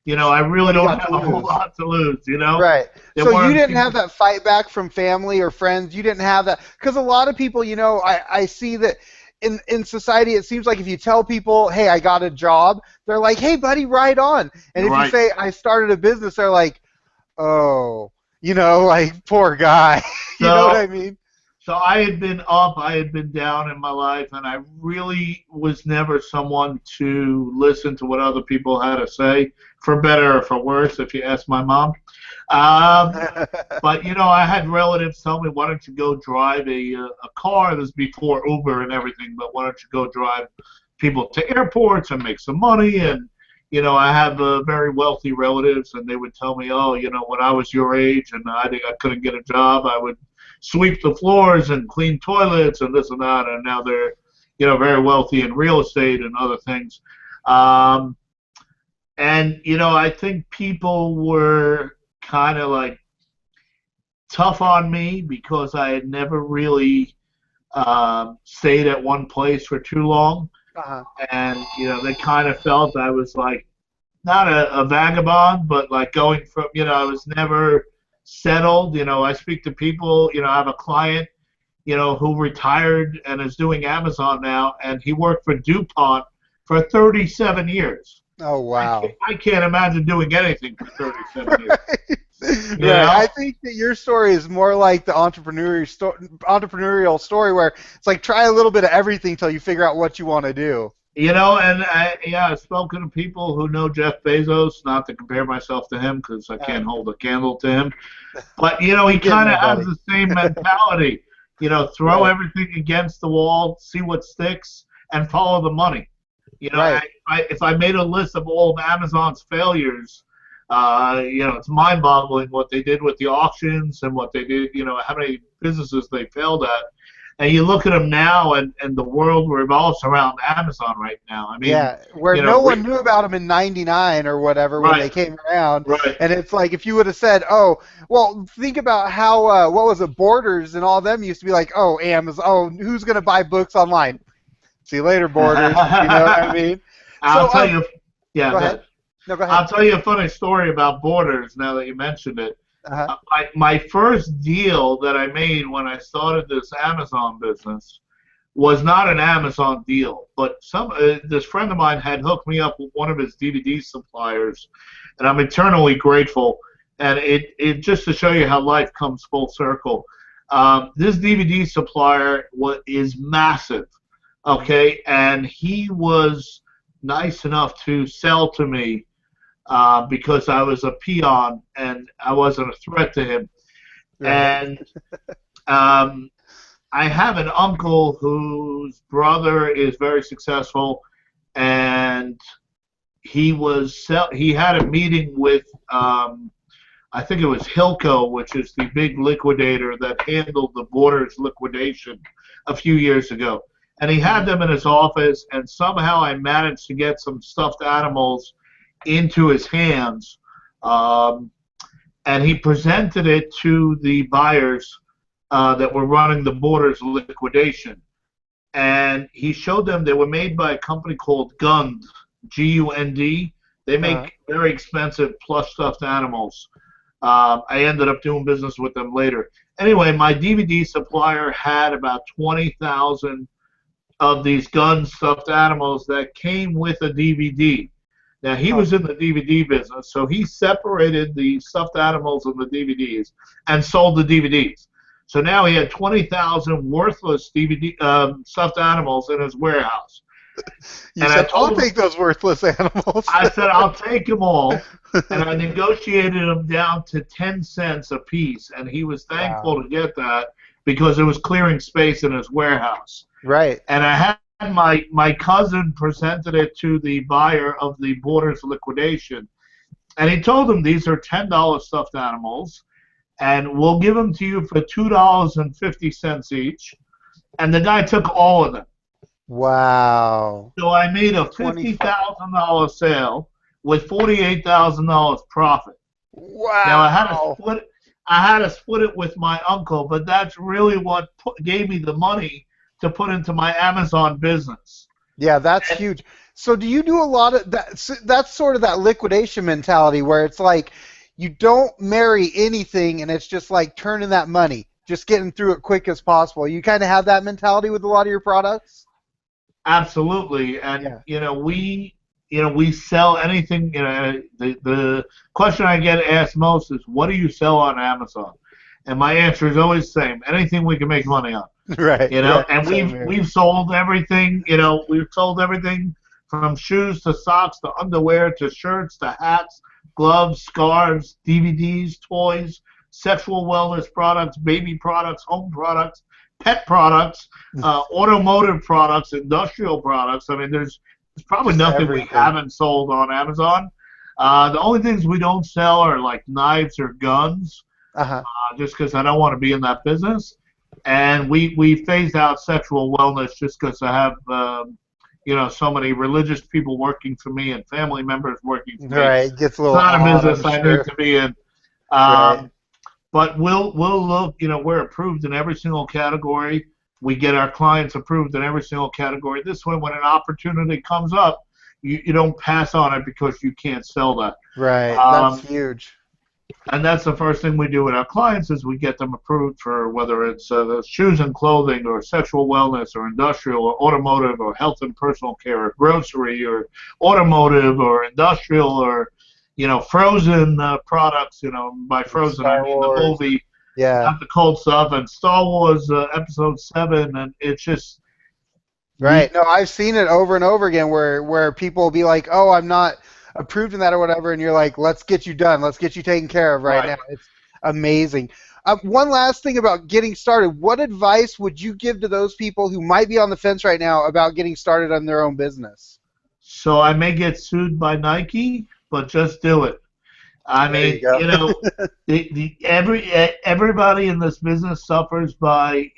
Speaker 2: I really
Speaker 1: What do you
Speaker 2: don't
Speaker 1: got to
Speaker 2: have a whole
Speaker 1: lose?
Speaker 2: lot to lose.
Speaker 1: Right.
Speaker 2: There
Speaker 1: So you
Speaker 2: weren't
Speaker 1: didn't have
Speaker 2: people.
Speaker 1: that fight back from family or friends. You didn't have that because a lot of people, I see that in society, it seems like if you tell people, "Hey, I got a job," they're like, "Hey, buddy, right on." And if you
Speaker 2: Right.
Speaker 1: say, "I started a business," they're like, "Oh, like poor guy." You know what
Speaker 2: So
Speaker 1: I mean?
Speaker 2: So I had been up, I had been down in my life, and I really was never someone to listen to what other people had to say, for better or for worse, if you ask my mom. Um, but I had relatives tell me, "Why don't you go drive a car?" This is before Uber and everything, but why don't you go drive people to airports and make some money? And I have very wealthy relatives, and they would tell me, "Oh, when I was your age and I couldn't get a job, I would sweep the floors and clean toilets and this and that." And now they're very wealthy in real estate and other things. Um, and I think people were kind of like tough on me because I had never really stayed at one place for too long,
Speaker 1: Uh-huh.
Speaker 2: and they kind of felt I was like not a vagabond, but like going from I was never settled. I speak to people. I have a client who retired and is doing Amazon now, and he worked for DuPont for 37 years.
Speaker 1: Oh
Speaker 2: I can't,
Speaker 1: wow.
Speaker 2: I can't imagine doing anything for 37 years.
Speaker 1: Right.
Speaker 2: You
Speaker 1: Right. I
Speaker 2: know,
Speaker 1: think that your story is more like the entrepreneurial story where it's like try a little bit of everything till you figure out what you want to do.
Speaker 2: and yeah, I've spoken to people who know Jeff Bezos, not to compare myself to him because I
Speaker 1: Uh,
Speaker 2: can't hold a candle to him. But he
Speaker 1: you're getting
Speaker 2: kind of
Speaker 1: there,
Speaker 2: has
Speaker 1: buddy.
Speaker 2: the same mentality. Throw
Speaker 1: Right.
Speaker 2: everything against the wall, see what sticks, and follow the money.
Speaker 1: Right.
Speaker 2: If I made a list of all of Amazon's failures, it's mind-boggling what they did with the auctions and what they did. How many businesses they failed at. And you look at them now, and the world revolves around Amazon right now. I mean,
Speaker 1: Yeah, where
Speaker 2: you know,
Speaker 1: no one
Speaker 2: re-
Speaker 1: knew about them in '99 or whatever when they
Speaker 2: right,
Speaker 1: came around,
Speaker 2: right.
Speaker 1: and it's like if you would have said, "Oh, well, think about how what was it, Borders and all them used to be like, oh, Amazon, oh, who's gonna buy books online? See you later, Borders." You know what I mean?
Speaker 2: I'll
Speaker 1: So,
Speaker 2: tell you. Yeah,
Speaker 1: go
Speaker 2: go
Speaker 1: ahead.
Speaker 2: ahead.
Speaker 1: No, go ahead.
Speaker 2: I'll tell you a funny story about Borders. Now that you mentioned it,
Speaker 1: Uh-huh.
Speaker 2: my first deal that I made when I started this Amazon business was not an Amazon deal, but this friend of mine had hooked me up with one of his DVD suppliers, and I'm eternally grateful. And it just to show you how life comes full circle. This DVD supplier is massive, okay, and he was nice enough to sell to me because I was a peon and I wasn't a threat to him.
Speaker 1: Right.
Speaker 2: And um, I have an uncle whose brother is very successful, and he had a meeting with I think it was Hilco, which is the big liquidator that handled the Borders liquidation a few years ago. And he had
Speaker 1: Mhm.
Speaker 2: them in his office, and somehow I managed to get some stuffed animals into his hands. Um, and he presented it to the buyers that were running the Borders liquidation. And he showed them they were made by a company called Gund, Gund. They
Speaker 1: Uh-huh.
Speaker 2: make very expensive plush stuffed animals. I ended up doing business with them later. Anyway, my DVD supplier had about 20,000 of these gun stuffed animals that came with a DVD. Now, he
Speaker 1: Oh,
Speaker 2: was in the DVD business, so he separated the stuffed animals and the DVDs and sold the DVDs. So now he had 20,000 worthless DVD stuffed animals in his warehouse.
Speaker 1: you
Speaker 2: And I
Speaker 1: said, I'll
Speaker 2: told him,
Speaker 1: take those worthless animals.
Speaker 2: I said, I'll take them all. And I negotiated them down to 10 cents a piece. And he was
Speaker 1: Wow.
Speaker 2: thankful to get that because it was clearing space in his warehouse.
Speaker 1: Right.
Speaker 2: And I had my cousin presented it to the buyer of the Borders liquidation. And he told him these are $10 stuffed animals. And we'll give them to you for $2.50 each. And the guy took all of them.
Speaker 1: Wow.
Speaker 2: So I made a
Speaker 1: 25.
Speaker 2: $50,000 sale with $48,000 profit. Now
Speaker 1: Wow.
Speaker 2: I had to split it with my uncle, but that's really what gave me the money to put into my Amazon business.
Speaker 1: Yeah, that's
Speaker 2: And
Speaker 1: huge. So do you do a lot of that? That's sort of that liquidation mentality where it's like you don't marry anything and it's just like turning that money, just getting through it quick as possible. You kind of have that mentality with a lot of your products?
Speaker 2: absolutely, and
Speaker 1: Yeah.
Speaker 2: we sell anything. The question I get asked most is, "What do you sell on Amazon?" And my answer is always the same: anything we can make money on.
Speaker 1: Right, right.
Speaker 2: And
Speaker 1: Same
Speaker 2: we've
Speaker 1: here.
Speaker 2: we've sold everything. We've sold everything from shoes to socks to underwear to shirts to hats, gloves, scarves, DVDs, toys, sexual wellness products, baby products, home products, pet products, automotive products, industrial products. I mean, there's probably
Speaker 1: Just
Speaker 2: nothing we
Speaker 1: everything.
Speaker 2: haven't sold on Amazon. The only things we don't sell are like knives or guns,
Speaker 1: Uh-huh.
Speaker 2: just because I don't want to be in that business. And we phased out sexual wellness just because I have so many religious people working for me and family members working for me.
Speaker 1: Right. Gets a
Speaker 2: It's
Speaker 1: little
Speaker 2: not a
Speaker 1: odd, I'm
Speaker 2: business I need
Speaker 1: sure.
Speaker 2: to be in.
Speaker 1: Right.
Speaker 2: Um, but we'll look. We're approved in every single category. We get our clients approved in every single category. This way, when an opportunity comes up, you don't pass on it because you can't sell that.
Speaker 1: Right. That's
Speaker 2: Um,
Speaker 1: huge.
Speaker 2: and that's the first thing we do with our clients is we get them approved for whether it's shoes and clothing or sexual wellness or industrial or automotive or health and personal care or grocery or automotive or industrial or frozen products. By
Speaker 1: Like
Speaker 2: frozen I
Speaker 1: Star
Speaker 2: mean the
Speaker 1: Wars.
Speaker 2: movie,
Speaker 1: Yeah.
Speaker 2: not the cold stuff. And Star Wars Episode 7, and it's just
Speaker 1: Right.
Speaker 2: the
Speaker 1: No, I've seen it over and over again where people will be like, "Oh, I'm not approved in that or whatever," and you're like, "Let's get you done. Let's get you taken care of right
Speaker 2: right.
Speaker 1: now." It's amazing. One last thing about getting started. What advice would you give to those people who might be on the fence right now about getting started on their own business?
Speaker 2: So I may get sued by Nike, but just do it. I
Speaker 1: There
Speaker 2: mean,
Speaker 1: you go.
Speaker 2: everybody in this business suffers by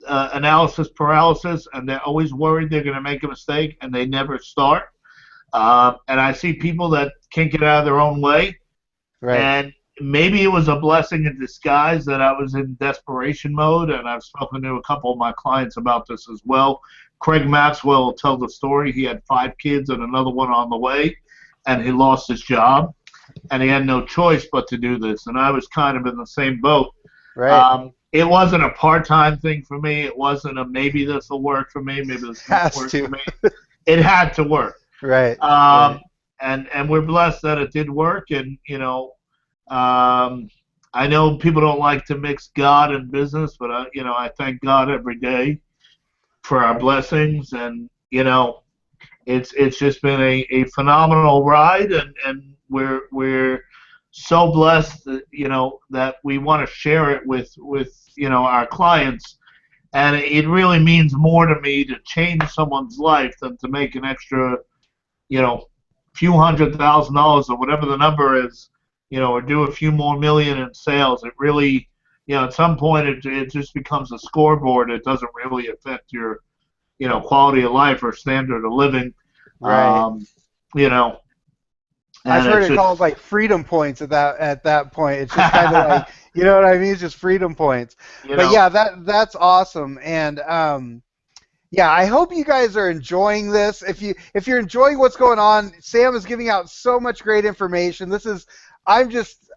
Speaker 2: analysis paralysis, and they're always worried they're going to make a mistake, and they never start. And I see people that can't get out of their own way,
Speaker 1: Right.
Speaker 2: and maybe it was a blessing in disguise that I was in desperation mode, and I've spoken to a couple of my clients about this as well. Craig Maxwell will tell the story. He had 5 kids and another one on the way, and he lost his job, and he had no choice but to do this. And I was kind of in the same boat.
Speaker 1: Right.
Speaker 2: It wasn't a part-time thing for me. It wasn't a maybe this will work for me, maybe this won't
Speaker 1: Has
Speaker 2: work for
Speaker 1: to.
Speaker 2: me. It had to work.
Speaker 1: Right.
Speaker 2: Um,
Speaker 1: Right.
Speaker 2: and we're blessed that it did work. And I know people don't like to mix God and business, but I thank God every day for our blessings. And it's just been a phenomenal ride, and we're so blessed that that we want to share it with our clients. And it really means more to me to change someone's life than to make an extra few $100,000 or whatever the number is, or do a few more million in sales. It really, at some point it just becomes a scoreboard. It doesn't really affect your quality of life or standard of living.
Speaker 1: Right.
Speaker 2: um, you know
Speaker 1: I've
Speaker 2: and
Speaker 1: heard
Speaker 2: it's
Speaker 1: it
Speaker 2: just
Speaker 1: called like freedom points at that point. It's just kind of like, you know what I mean? It's just freedom points.
Speaker 2: you
Speaker 1: But
Speaker 2: know
Speaker 1: yeah, that's awesome. And yeah, I hope you guys are enjoying this. If you're enjoying what's going on, Sam is giving out so much great information. I'm just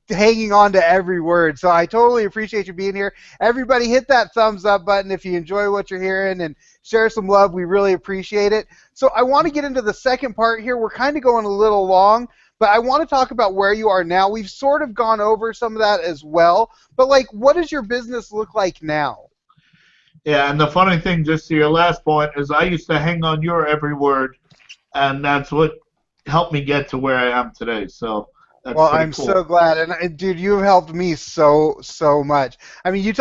Speaker 1: hanging on to every word. So I totally appreciate you being here. Everybody hit that thumbs up button if you enjoy what you're hearing, and share some love. We really appreciate it. So I want to get into the second part here. We're kind of going a little long, but I want to talk about where you are now. We've sort of gone over some of that as well, but like, what does your business look like now?
Speaker 2: yeah. And the funny thing, just to your last point, is I used to hang on your every word, and that's what helped me get to where I am today. So that's
Speaker 1: Well,
Speaker 2: pretty
Speaker 1: I'm
Speaker 2: cool.
Speaker 1: so glad, and dude, you've helped me so much. I mean, you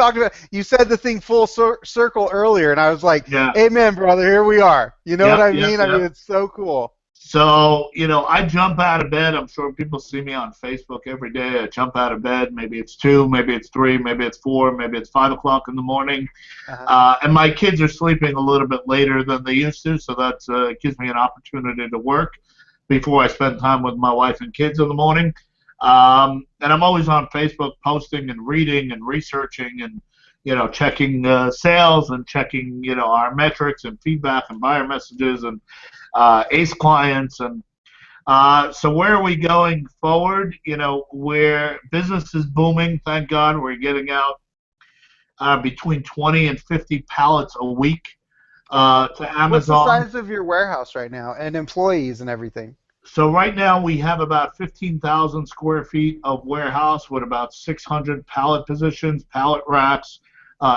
Speaker 1: said the thing full circle earlier, and I was like,
Speaker 2: Yeah.
Speaker 1: "Amen, brother. Here we are." You know what
Speaker 2: Yep.
Speaker 1: I
Speaker 2: Yep.
Speaker 1: mean? I mean,
Speaker 2: Yep.
Speaker 1: it's so cool.
Speaker 2: So, I jump out of bed. I'm sure people see me on Facebook every day. I jump out of bed. Maybe it's 2, maybe it's 3, maybe it's 4, maybe it's 5 o'clock in the morning.
Speaker 1: Uh-huh.
Speaker 2: And my kids are sleeping a little bit later than they used to, so that gives me an opportunity to work before I spend time with my wife and kids in the morning. And I'm always on Facebook posting and reading and researching and, checking sales and checking, our metrics and feedback and buyer messages and ACE clients. And so where are we going forward? Where business is booming, thank God. We're getting out between 20 and 50 pallets a week to
Speaker 1: What's the
Speaker 2: Amazon.
Speaker 1: size of your warehouse right now, and employees and everything?
Speaker 2: So right now we have about 15,000 square feet of warehouse with about 600 pallet positions, pallet racks.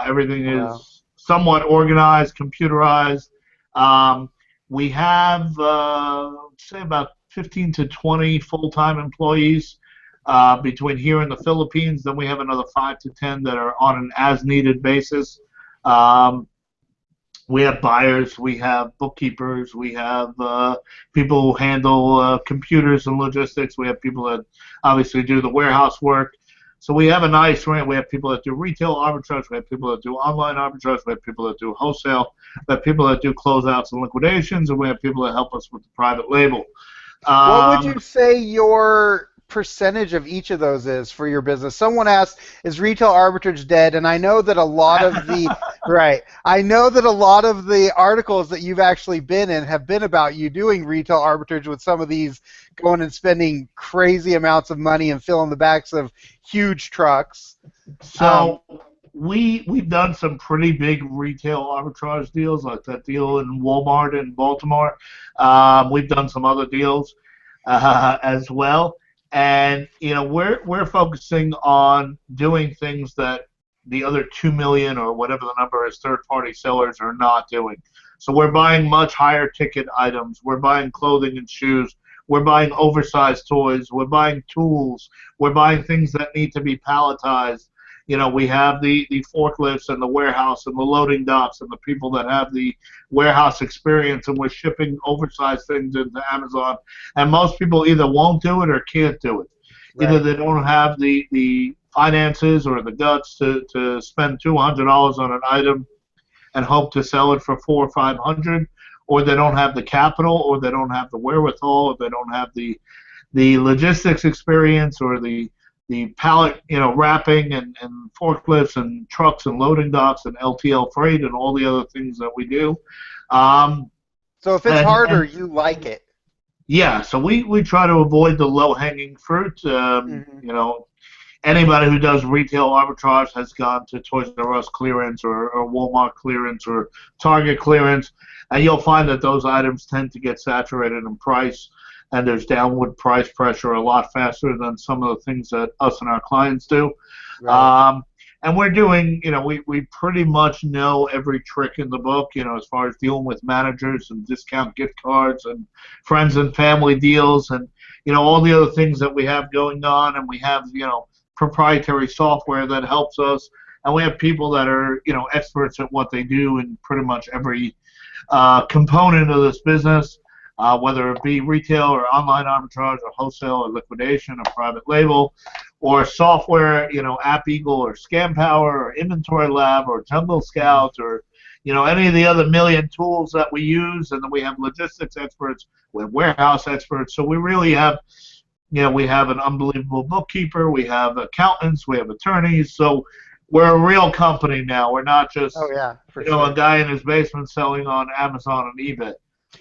Speaker 2: Everything
Speaker 1: Wow.
Speaker 2: is somewhat organized, computerized. We have, say, about 15 to 20 full-time employees between here and the Philippines. Then we have another 5 to 10 that are on an as-needed basis. Um, we have buyers, we have bookkeepers, we have people who handle computers and logistics. We have people that obviously do the warehouse work. So we have a nice range. We have people that do retail arbitrage. We have people that do online arbitrage. We have people that do wholesale. We have people that do closeouts and liquidations, and we have people that help us with the private label.
Speaker 1: What would you
Speaker 2: Um,
Speaker 1: say your percentage of each of those is for your business? Someone asked, "Is retail arbitrage dead?" And I know that a lot of the right. I know that a lot of the articles that you've actually been in have been about you doing retail arbitrage with some of these going and spending crazy amounts of money and filling the backs of huge trucks. Um,
Speaker 2: so we've done some pretty big retail arbitrage deals, like that deal in Walmart in Baltimore. We've done some other deals. as well. And we're focusing on doing things that the other 2 million or whatever the number is third-party sellers are not doing. So we're buying much higher ticket items. We're buying clothing and shoes. We're buying oversized toys. We're buying tools. We're buying things that need to be palletized. We have the forklifts and the warehouse and the loading docks and the people that have the warehouse experience, and we're shipping oversized things into Amazon. And most people either won't do it or can't do it.
Speaker 1: Right.
Speaker 2: Either they don't have the finances or the guts to spend $200 on an item and hope to sell it for $400 or $500, or they don't have the capital, or they don't have the wherewithal, or they don't have the logistics experience, or the pallet, wrapping and forklifts and trucks and loading docks and LTL freight and all the other things that we do.
Speaker 1: So if it's harder, you like it.
Speaker 2: Yeah, so we try to avoid the low-hanging fruit. Anybody who does retail arbitrage has gone to Toys R Us clearance or Walmart clearance or Target clearance, and you'll find that those items tend to get saturated in price, and there's downward price pressure a lot faster than some of the things that us and our clients do. Right. And we're doing, we pretty much know every trick in the book, as far as dealing with managers and discount gift cards and friends and family deals and, all the other things that we have going on. And we have, proprietary software that helps us. And we have people that are, experts at what they do in pretty much every component of this business. Whether it be retail or online arbitrage or wholesale or liquidation or private label or software, App Eagle or Scam Power or Inventory Lab or Jungle Scout or, any of the other million tools that we use. And then we have logistics experts, we have warehouse experts. So we really have, we have an unbelievable bookkeeper, we have accountants, we have attorneys. So we're a real company now. We're not just, a guy in his basement selling on Amazon and eBay.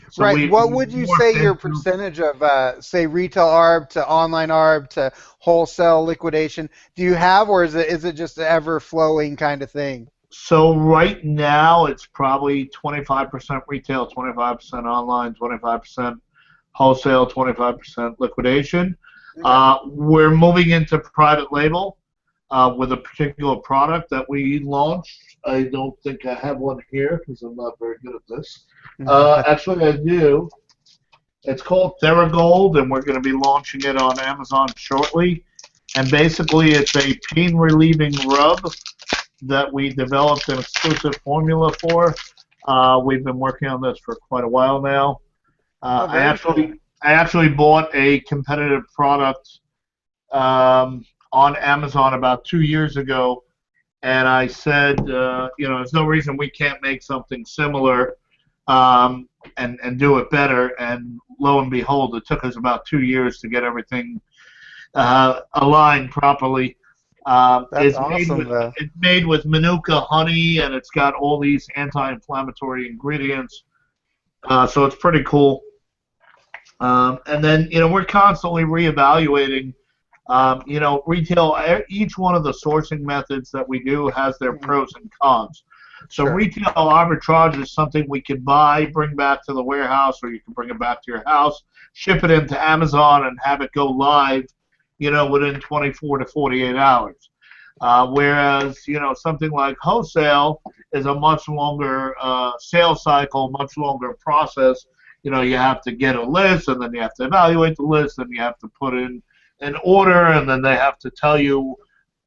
Speaker 2: So
Speaker 1: right. What would you say your percentage of, say, retail ARB to online ARB to wholesale liquidation do you have, or is it just an ever-flowing kind of thing?
Speaker 2: So right now it's probably 25% retail, 25% online, 25% wholesale, 25% liquidation. Okay. We're moving into private label with a particular product that we launched. I don't think I have one here because I'm not very good at this. Actually, I do. It's called Theragold, and we're going to be launching it on Amazon shortly. And basically, it's a pain-relieving rub that we developed an exclusive formula for. We've been working on this for quite a while now. I actually bought a competitive product on Amazon about 2 years ago, and I said, there's no reason we can't make something similar and do it better. And lo and behold, it took us about 2 years to get everything aligned properly.
Speaker 1: That's awesome, though.
Speaker 2: It's made with Manuka honey, and it's got all these anti-inflammatory ingredients. So it's pretty cool. And then, we're constantly reevaluating. Retail, each one of the sourcing methods that we do has their pros and cons. So retail arbitrage is something we can buy, bring back to the warehouse, or you can bring it back to your house, ship it into Amazon, and have it go live, within 24 to 48 hours. Whereas, something like wholesale is a much longer sales cycle, much longer process. You have to get a list, and then you have to evaluate the list, and you have to put in an order, and then they have to tell you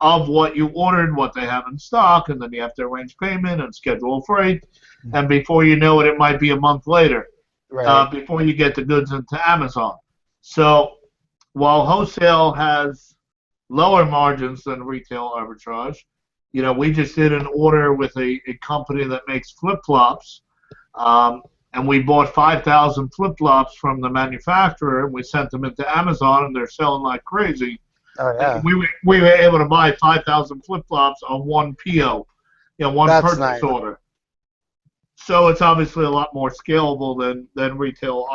Speaker 2: of what you ordered, what they have in stock, and then you have to arrange payment and schedule freight. And before you know it, it might be a month later before you get the goods into Amazon. So while wholesale has lower margins than retail arbitrage, we just did an order with a company that makes flip-flops, and we bought 5,000 flip-flops from the manufacturer, and we sent them into Amazon, and they're selling like crazy.
Speaker 1: Oh, yeah.
Speaker 2: We were able to buy 5,000 flip-flops on one PO, one purchase order. So it's obviously a lot more scalable than retail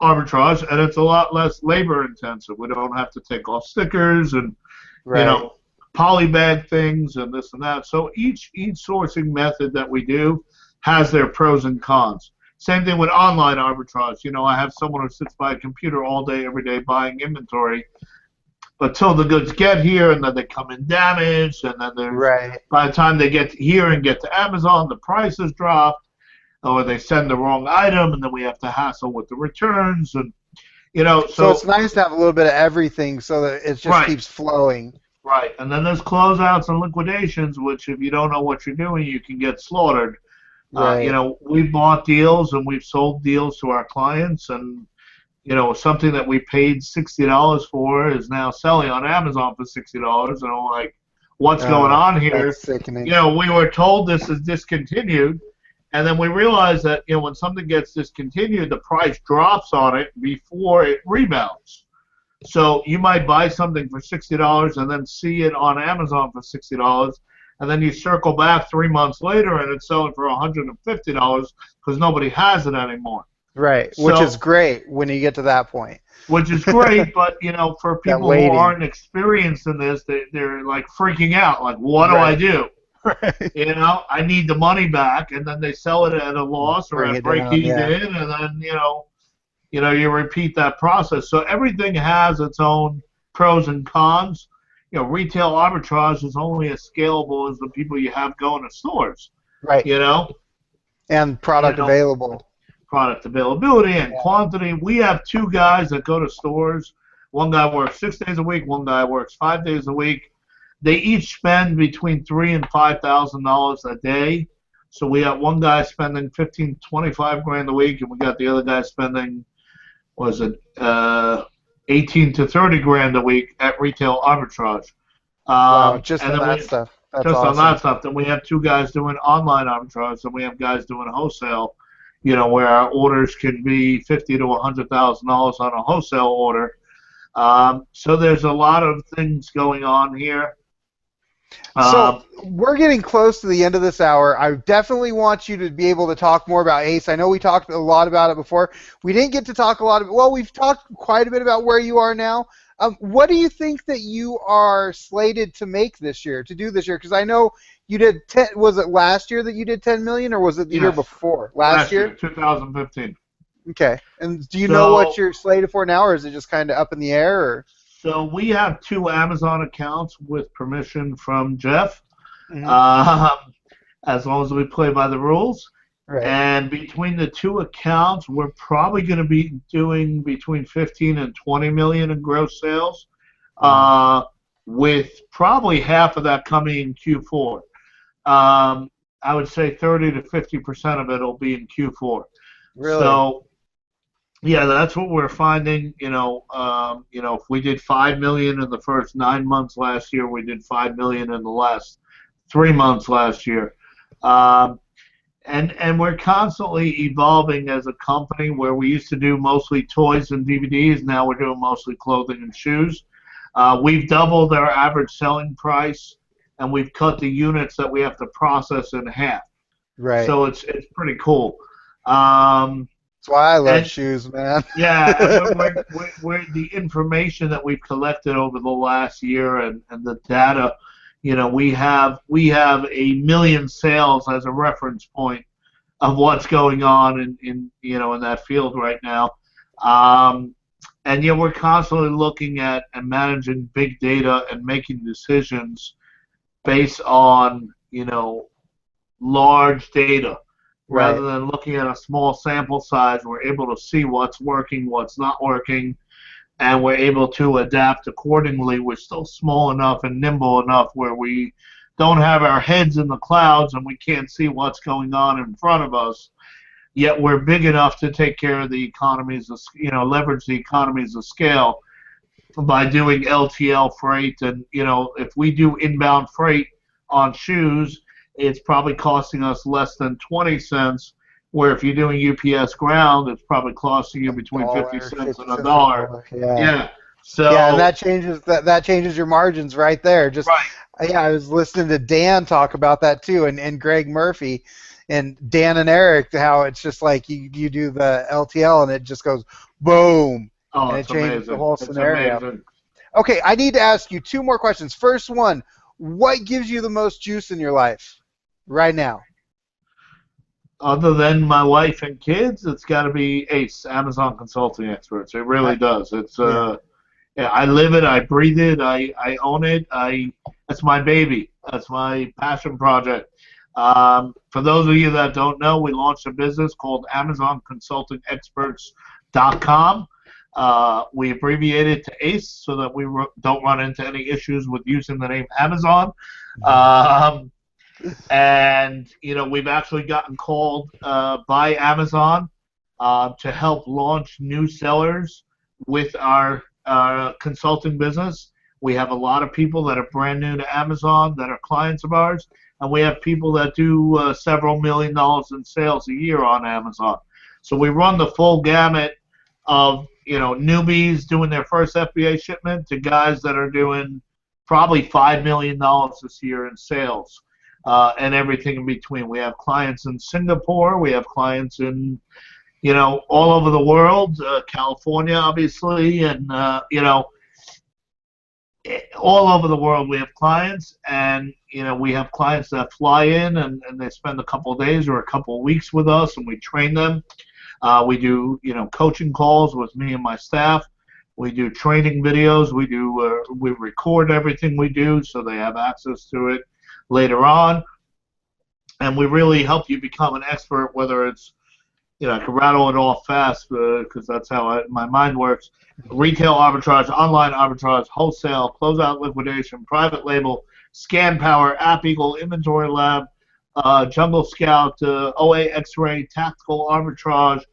Speaker 2: arbitrage, and it's a lot less labor intensive. We don't have to take off stickers and polybag things and this and that. So each sourcing method that we do has their pros and cons. Same thing with online arbitrage. I have someone who sits by a computer all day, every day, buying inventory until the goods get here, and then they come in damaged, and then
Speaker 1: Right.
Speaker 2: by the time they get here and get to Amazon, the prices drop, or they send the wrong item, and then we have to hassle with the returns, and
Speaker 1: So
Speaker 2: so
Speaker 1: it's nice to have a little bit of everything so that it just
Speaker 2: right,
Speaker 1: keeps flowing.
Speaker 2: right, and then there's closeouts and liquidations, which if you don't know what you're doing, you can get slaughtered.
Speaker 1: Right.
Speaker 2: We bought deals and we've sold deals to our clients, and something that we paid $60 for is now selling on Amazon for $60, and I'm like, what's going on here?
Speaker 1: That's sickening.
Speaker 2: We were told this is discontinued, and then we realized that when something gets discontinued, the price drops on it before it rebounds. So you might buy something for $60 and then see it on Amazon for $60, and then you circle back 3 months later and it's selling for $150 because nobody has it anymore.
Speaker 1: Right, which is great when you get to that point.
Speaker 2: Which is great, but for people who aren't experienced in this, they're like freaking out. Like, what do I do?
Speaker 1: Right.
Speaker 2: I need the money back, and then they sell it at a loss or at break even,
Speaker 1: yeah.
Speaker 2: and then you repeat that process. So everything has its own pros and cons. Retail arbitrage is only as scalable as the people you have going to stores.
Speaker 1: Right. And product available.
Speaker 2: Product availability and quantity. We have 2 guys that go to stores. One guy works 6 days a week. One guy works 5 days a week. They each spend between $3,000 and $5,000 a day. So we have one guy spending 15, 25 grand a week, and we got the other guy spending, 18 to 30 grand a week at retail arbitrage.
Speaker 1: Wow, just on that stuff. That's
Speaker 2: just
Speaker 1: awesome.
Speaker 2: on that stuff. Then we have 2 guys doing online arbitrage, and we have guys doing wholesale. Where our orders can be $50,000 to $100,000 on a wholesale order. So there's a lot of things going on here.
Speaker 1: So we're getting close to the end of this hour. I definitely want you to be able to talk more about ACE. I know we talked a lot about it before. We didn't get to talk a lot of it. Well, we've talked quite a bit about where you are now. What do you think that you are slated to make this year, to do this year? Because I know you did 10, was it last year that you did 10 million, or was it the year before? Last year?
Speaker 2: 2015.
Speaker 1: Okay. And do you know what you're slated for now, or is it just kind of up in the air? Or?
Speaker 2: So we have 2 Amazon accounts with permission from Jeff, as long as we play by the rules. Right. And between the 2 accounts, we're probably going to be doing between 15 and 20 million in gross sales, with probably half of that coming in Q4. I would say 30 to 50% of it will be in Q4.
Speaker 1: Really?
Speaker 2: So, yeah, that's what we're finding. If we did 5 million in the first 9 months last year, we did 5 million in the last 3 months last year. And we're constantly evolving as a company, where we used to do mostly toys and DVDs. Now we're doing mostly clothing and shoes. We've doubled our average selling price, and we've cut the units that we have to process in half.
Speaker 1: Right.
Speaker 2: So it's pretty cool.
Speaker 1: That's why I love shoes, man.
Speaker 2: Yeah, we're the information that we've collected over the last year and the data. We have 1 million sales as a reference point of what's going on in that field right now. And we're constantly looking at and managing big data and making decisions based on large data. Rather than looking at a small sample size, we're able to see what's working, what's not working, and we're able to adapt accordingly. We're still small enough and nimble enough where we don't have our heads in the clouds and we can't see what's going on in front of us. Yet we're big enough to take care of the economies of, leverage the economies of scale by doing LTL freight. And, if we do inbound freight on shoes, it's probably costing us less than 20 cents, where if you're doing UPS ground, it's probably costing you between 50 cents and $1. Yeah. So
Speaker 1: and that changes your margins right there. Just yeah, I was listening to Dan talk about that too, and Greg Murphy, and Dan and Eric, how it's just like you do the LTL and it just goes boom, and it changes the whole scenario.
Speaker 2: Amazing.
Speaker 1: Okay, I need to ask you 2 more questions. First one, what gives you the most juice in your life right now?
Speaker 2: Other than my wife and kids, it's got to be ACE, Amazon Consulting Experts. It really
Speaker 1: I,
Speaker 2: does. It's
Speaker 1: yeah.
Speaker 2: yeah, I live it, I breathe it, I own it. That's my baby. That's my passion project. For those of you that don't know, we launched a business called AmazonConsultingExperts.com. We abbreviate it to ACE so that we don't run into any issues with using the name Amazon. Um, and we've actually gotten called by Amazon to help launch new sellers with our consulting business. We have a lot of people that are brand new to Amazon that are clients of ours, and we have people that do several $1,000,000 in sales a year on Amazon. So we run the full gamut of newbies doing their first FBA shipment to guys that are doing probably $5 million this year in sales, and everything in between. We have clients in Singapore. We have clients in all over the world, California, obviously, and all over the world we have clients, and we have clients that fly in and they spend a couple of days or a couple of weeks with us, and we train them. We do coaching calls with me and my staff. We do training videos. We record everything we do so they have access to it later on, and we really help you become an expert, whether it's I can rattle it off fast because that's how my mind works. Retail arbitrage, online arbitrage, wholesale, closeout liquidation, private label, Scan Power, App Eagle, Inventory Lab, Jungle Scout, OA X-Ray, tactical arbitrage,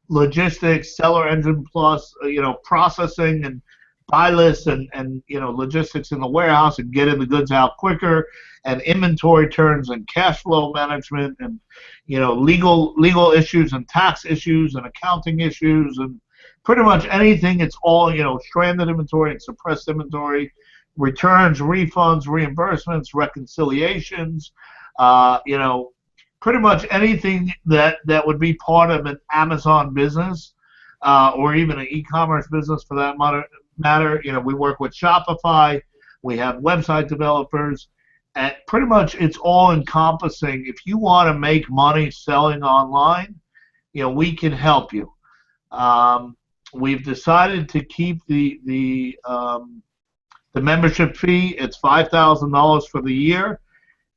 Speaker 2: logistics, Seller Engine Plus, processing and buy lists and logistics in the warehouse and getting the goods out quicker, and inventory turns and cash flow management and legal issues and tax issues and accounting issues and pretty much anything. It's all stranded inventory and suppressed inventory, returns, refunds, reimbursements, reconciliations, pretty much anything that would be part of an Amazon business, or even an e-commerce business for that matter. We work with Shopify. We have website developers. And pretty much it's all encompassing. If you want to make money selling online, we can help you. We've decided to keep the membership fee. It's $5,000 for the year.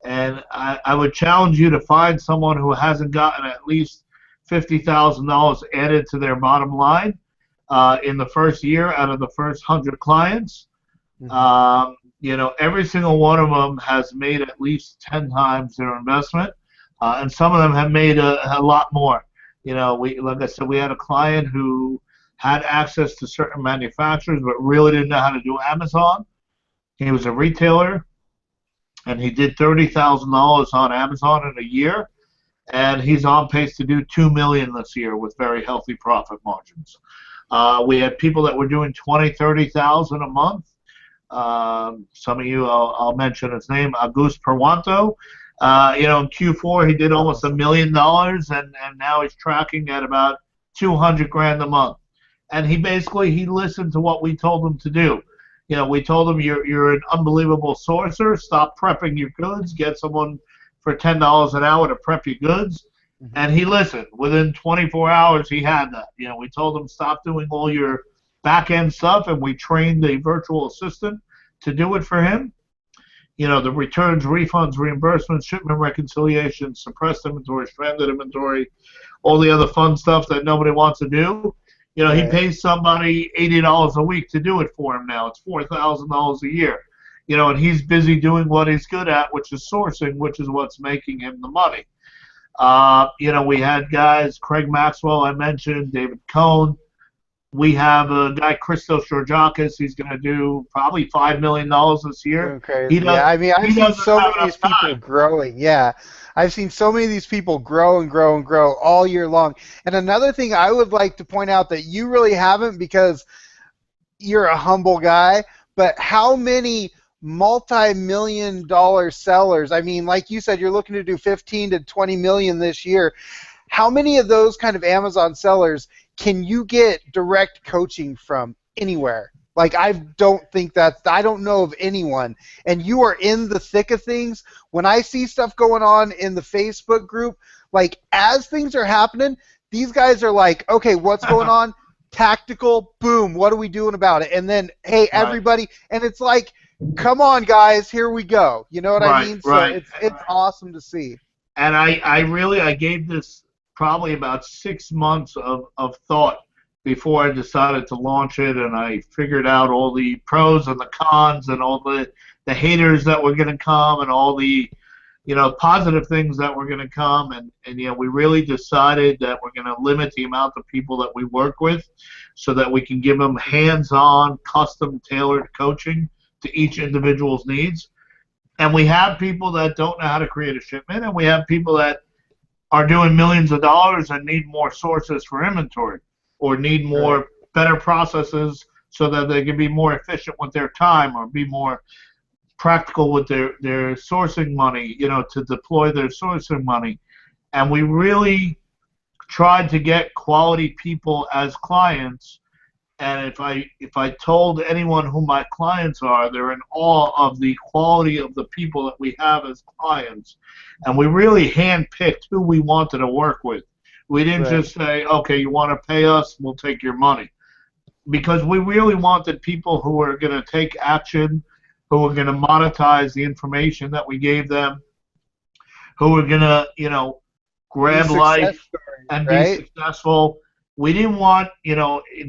Speaker 2: And I would challenge you to find someone who hasn't gotten at least $50,000 added to their bottom line in the first year out of the first 100 clients. Every single one of them has made at least 10 times their investment, and some of them have made a lot more. Like I said, we had a client who had access to certain manufacturers but really didn't know how to do Amazon. He was a retailer, and he did $30,000 on Amazon in a year, and he's on pace to do $2 million this year with very healthy profit margins. We had people that were doing $20,000, $30,000 a month. Some of you, I'll mention his name, Auguste Perwanto. In Q4 he did almost $1 million, and now he's tracking at about $200,000 a month. And he listened to what we told him to do. We told him you're an unbelievable sourcer. Stop prepping your goods. Get someone for $10 an hour to prep your goods. And he listened. Within 24 hours, he had that. We told him stop doing all your back-end stuff, and we trained a virtual assistant to do it for him. The returns, refunds, reimbursements, shipment reconciliation, suppressed inventory, stranded inventory, all the other fun stuff that nobody wants to do. He pays somebody $80 a week to do it for him now. It's $4,000 a year. And he's busy doing what he's good at, which is sourcing, which is what's making him the money. We had guys, Craig Maxwell, I mentioned, David Cohn. We have a guy, Christos Georgiakis. He's going to do probably $5 million this year.
Speaker 1: Okay. I've seen so many of these people growing. Yeah, I've seen so many of these people grow and grow and grow all year long. And another thing I would like to point out that you really haven't, because you're a humble guy, but how many multi-million-dollar sellers? I mean, like you said, you're looking to do 15 to 20 million this year. How many of those kind of Amazon sellers can you get direct coaching from anywhere? Like, I don't know of anyone. And you are in the thick of things. When I see stuff going on in the Facebook group, like as things are happening, these guys are like, okay, what's going on? Tactical, boom, what are we doing about it? And then, hey,
Speaker 2: Right.
Speaker 1: everybody, and it's like, come on, guys, here we go. You know what I
Speaker 2: Right.
Speaker 1: mean? So
Speaker 2: Right.
Speaker 1: it's awesome to see.
Speaker 2: And I gave this probably about 6 months of thought before I decided to launch it, and I figured out all the pros and the cons and all the haters that were going to come and all the positive things that were going to come, and we really decided that we're going to limit the amount of people that we work with so that we can give them hands-on, custom tailored coaching to each individual's needs. And we have people that don't know how to create a shipment, and we have people that are doing millions of dollars and need more sources for inventory or need more
Speaker 1: Right.
Speaker 2: better processes so that they can be more efficient with their time or be more practical with their sourcing money, to deploy their sourcing money. And we really tried to get quality people as clients. And if I told anyone who my clients are, they're in awe of the quality of the people that we have as clients. And we really handpicked who we wanted to work with. We didn't
Speaker 1: Right.
Speaker 2: just say, okay, you want to pay us, we'll take your money. Because we really wanted people who were going to take action, who were going to monetize the information that we gave them, who were going to,
Speaker 1: Be
Speaker 2: grab
Speaker 1: success
Speaker 2: life
Speaker 1: stories,
Speaker 2: and be
Speaker 1: right?
Speaker 2: successful. We didn't want,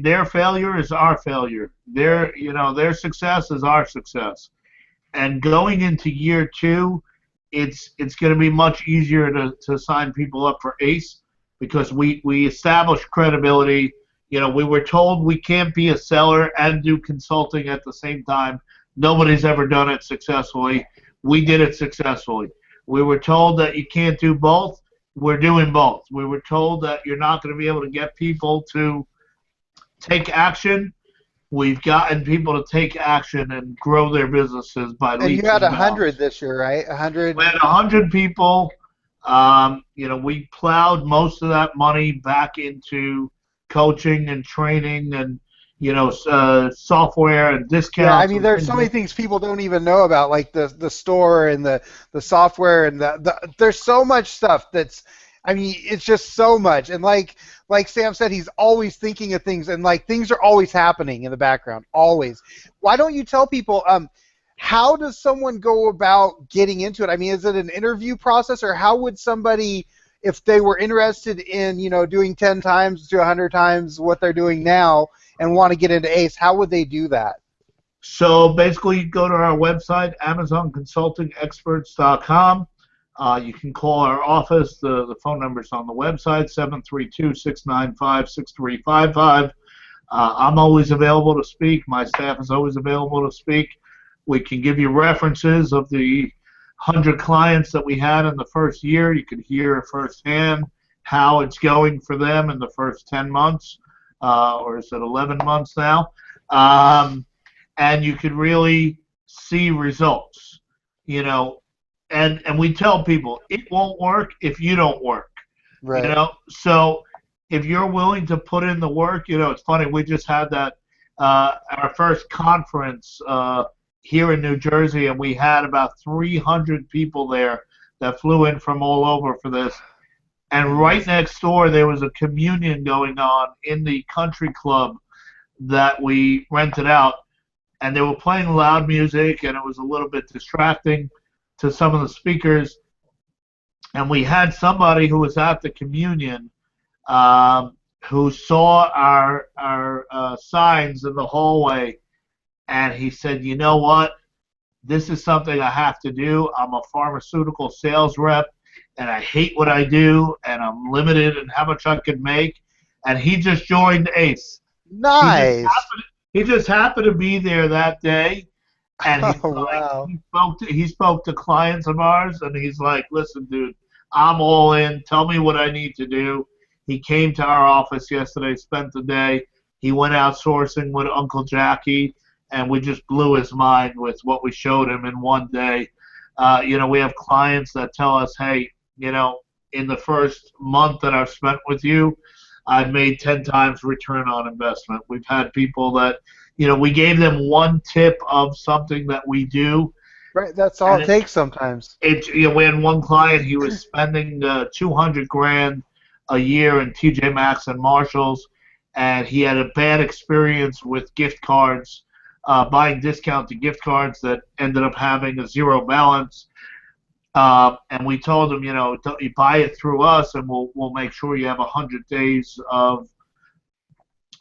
Speaker 2: their failure is our failure.
Speaker 1: Right.
Speaker 2: Their success is our success. And going into year two, it's going to be much easier to sign people up for ACE because we established credibility. We were told we can't be a seller and do consulting at the same time. Nobody's ever done it successfully. We did it successfully. We were told that you can't do both. We're doing both. We were told that you're not going to be able to get people to take action. We've gotten people to take action and grow their businesses by
Speaker 1: And you
Speaker 2: leaps
Speaker 1: had
Speaker 2: and
Speaker 1: 100
Speaker 2: bounds.
Speaker 1: this year, right? 100.
Speaker 2: We had 100 people. We plowed most of that money back into coaching and training and software and
Speaker 1: Yeah, I
Speaker 2: discounts
Speaker 1: mean,
Speaker 2: and
Speaker 1: there's
Speaker 2: things
Speaker 1: so
Speaker 2: like
Speaker 1: many things people don't even know about, like the store and the software and there's so much stuff that's, I mean, it's just so much. And like Sam said, he's always thinking of things, and like things are always happening in the background, always. Why don't you tell people, how does someone go about getting into it? I mean, is it an interview process, or how would somebody, if they were interested in, doing 10 times to 100 times what they're doing now and want to get into ACE, how would they do that?
Speaker 2: So basically, go to our website, AmazonConsultingExperts.com. You can call our office. The phone number is on the website, 732-695-6355. I'm always available to speak. My staff is always available to speak. We can give you references of the 100 clients that we had in the first year. You can hear firsthand how it's going for them in the first 10 months, or is it 11 months now? And you could really see results, and we tell people it won't work if you don't work,
Speaker 1: Right.
Speaker 2: So if you're willing to put in the work, it's funny, we just had that our first conference here in New Jersey, and we had about 300 people there that flew in from all over for this. And right next door, there was a communion going on in the country club that we rented out, and they were playing loud music, and it was a little bit distracting to some of the speakers. And we had somebody who was at the communion who saw our signs in the hallway, and he said, "You know what? This is something I have to do. I'm a pharmaceutical sales rep, and I hate what I do, and I'm limited in how much I can make." And he just joined ACE. He just
Speaker 1: Nice.
Speaker 2: he just happened to be there that day, and he's
Speaker 1: Oh,
Speaker 2: like,
Speaker 1: wow.
Speaker 2: he spoke to clients of ours, and he's like, "Listen, dude, I'm all in. Tell me what I need to do." He came to our office yesterday, spent the day. He went out sourcing with Uncle Jackie, and we just blew his mind with what we showed him in one day. We have clients that tell us, "Hey, in the first month that I've spent with you, I've made 10 times return on investment." We've had people that, we gave them one tip of something that we do,
Speaker 1: Right. That's all
Speaker 2: And
Speaker 1: it takes sometimes.
Speaker 2: we had one client, he was spending 200 grand a year in TJ Maxx and Marshalls, and he had a bad experience with gift cards, buying discounted gift cards that ended up having a zero balance. And we told him, you buy it through us, and we'll make sure you have 100 days of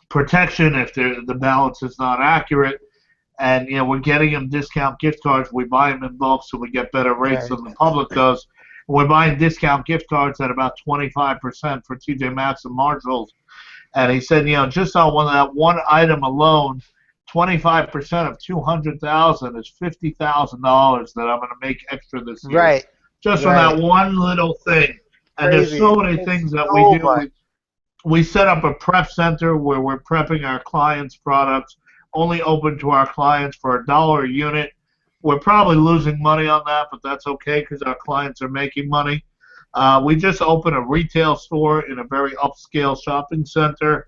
Speaker 2: protection if the balance is not accurate. And we're getting him discount gift cards. We buy them in bulk so we get better rates
Speaker 1: Right.
Speaker 2: than the public does. We're buying discount gift cards at about 25% for TJ Maxx and Marshalls. And he said, just on that one item alone, 25% of 200,000 is $50,000 that I'm going to make extra this year,
Speaker 1: Right.
Speaker 2: just from
Speaker 1: Right.
Speaker 2: that one little thing. And there's
Speaker 1: Crazy.
Speaker 2: so many
Speaker 1: It's
Speaker 2: things that we
Speaker 1: so
Speaker 2: do.
Speaker 1: much.
Speaker 2: We set up a prep center where we're prepping our clients' products, only open to our clients for $1 a unit. We're probably losing money on that, but that's okay because our clients are making money. We just opened a retail store in a very upscale shopping center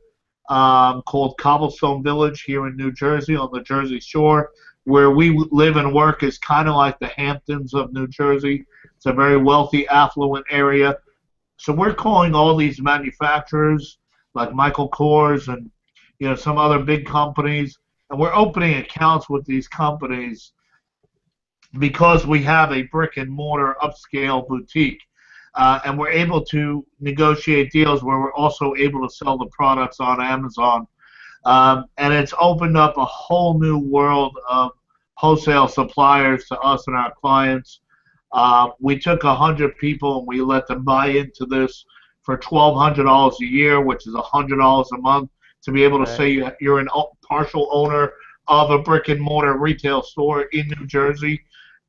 Speaker 2: called Cobblestone Village here in New Jersey on the Jersey Shore. Where we live and work is kind of like the Hamptons of New Jersey. It's a very wealthy, affluent area. So we're calling all these manufacturers like Michael Kors and some other big companies, and we're opening accounts with these companies because we have a brick and mortar upscale boutique. And we're able to negotiate deals where we're also able to sell the products on Amazon. And it's opened up a whole new world of wholesale suppliers to us and our clients. We took 100 people and we let them buy into this for $1,200 a year, which is $100 a month, to be able to
Speaker 1: Right.
Speaker 2: say you're an partial owner of a brick and mortar retail store in New Jersey.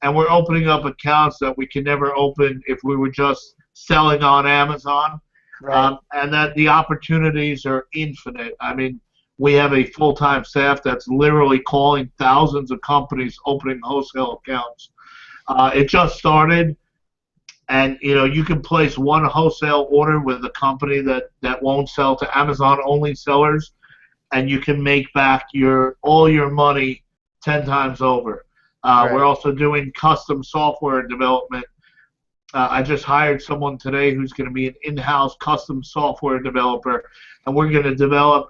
Speaker 2: And we're opening up accounts that we could never open if we were just selling on Amazon.
Speaker 1: Right.
Speaker 2: And that the opportunities are infinite. I mean, we have a full-time staff that's literally calling thousands of companies opening wholesale accounts. It just started, and you can place one wholesale order with a company that won't sell to Amazon-only sellers, and you can make back all your money 10 times over.
Speaker 1: Right.
Speaker 2: We're also doing custom software development. I just hired someone today who's going to be an in-house custom software developer, and we're going to develop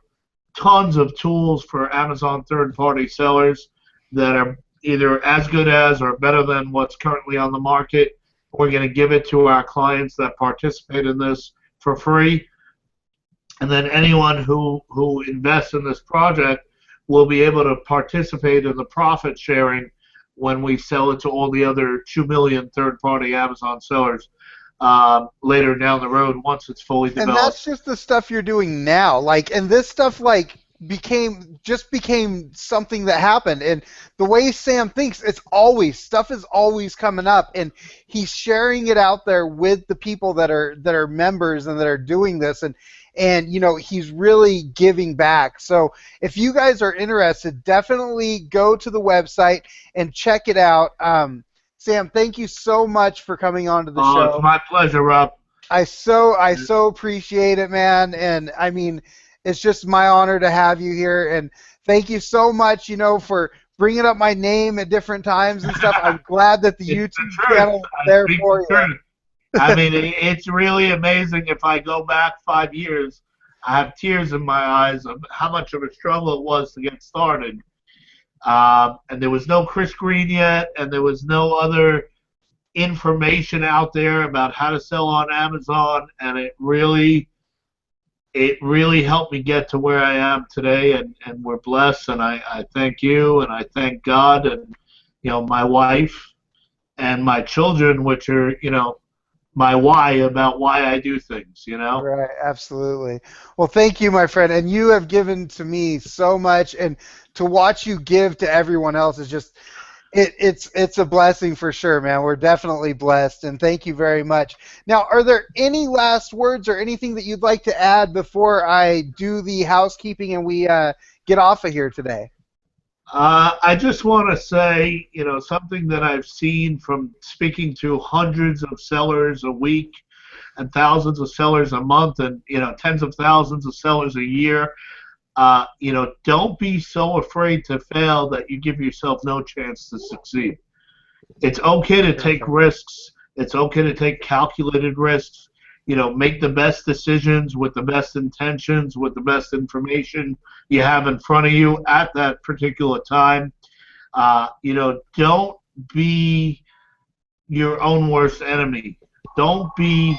Speaker 2: tons of tools for Amazon third-party sellers that are either as good as or better than what's currently on the market. We're going to give it to our clients that participate in this for free. And then anyone who invests in this project will be able to participate in the profit sharing when we sell it to all the other 2 million third-party Amazon sellers later down the road once it's fully developed.
Speaker 1: And that's just the stuff you're doing now. And this stuff became something that happened. And the way Sam thinks, stuff is always coming up, and he's sharing it out there with the people that are members and that are doing this, and he's really giving back. So if you guys are interested, definitely go to the website and check it out. Sam, thank you so much for coming on to the show.
Speaker 2: It's my pleasure, Rob.
Speaker 1: I so appreciate it, man. And I mean, it's just my honor to have you here. And thank you so much, for bringing up my name at different times and stuff. I'm glad that the YouTube channel is there for you.
Speaker 2: I mean, it's really amazing. If I go back 5 years, I have tears in my eyes of how much of a struggle it was to get started. And there was no Chris Green yet, and there was no other information out there about how to sell on Amazon, and it really helped me get to where I am today, and we're blessed, and I thank you, and I thank God, and my wife and my children, which are my why about why I do things.
Speaker 1: Right, absolutely. Well, thank you, my friend, and you have given to me so much, and to watch you give to everyone else is just it's a blessing for sure, man. We're definitely blessed, and thank you very much. Now, are there any last words or anything that you'd like to add before I do the housekeeping and we get off of here today?
Speaker 2: I just want to say, something that I've seen from speaking to hundreds of sellers a week and thousands of sellers a month and, tens of thousands of sellers a year. Don't be so afraid to fail that you give yourself no chance to succeed. It's okay to take
Speaker 1: Gotcha.
Speaker 2: risks. It's okay to take calculated risks. Make the best decisions with the best intentions, with the best information you have in front of you at that particular time. Don't be your own worst enemy. Don't be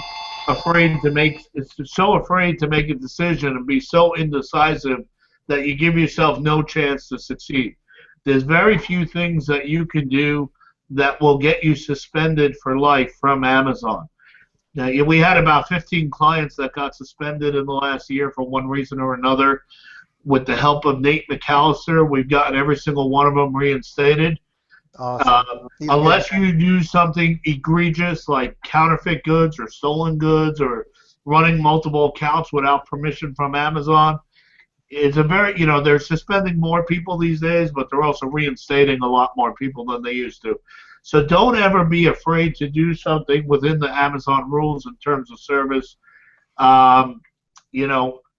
Speaker 2: afraid to make it's so afraid to make a decision and be so indecisive that you give yourself no chance to succeed. There's very few things that you can do that will get you suspended for life from Amazon. Now, we had about 15 clients that got suspended in the last year for one reason or another. With the help of Nate McAllister, we've gotten every single one of them reinstated.
Speaker 1: Awesome. He's good.
Speaker 2: Unless you do something egregious like counterfeit goods or stolen goods or running multiple accounts without permission from Amazon, it's a very, they're suspending more people these days, but they're also reinstating a lot more people than they used to. So don't ever be afraid to do something within the Amazon rules in terms of service.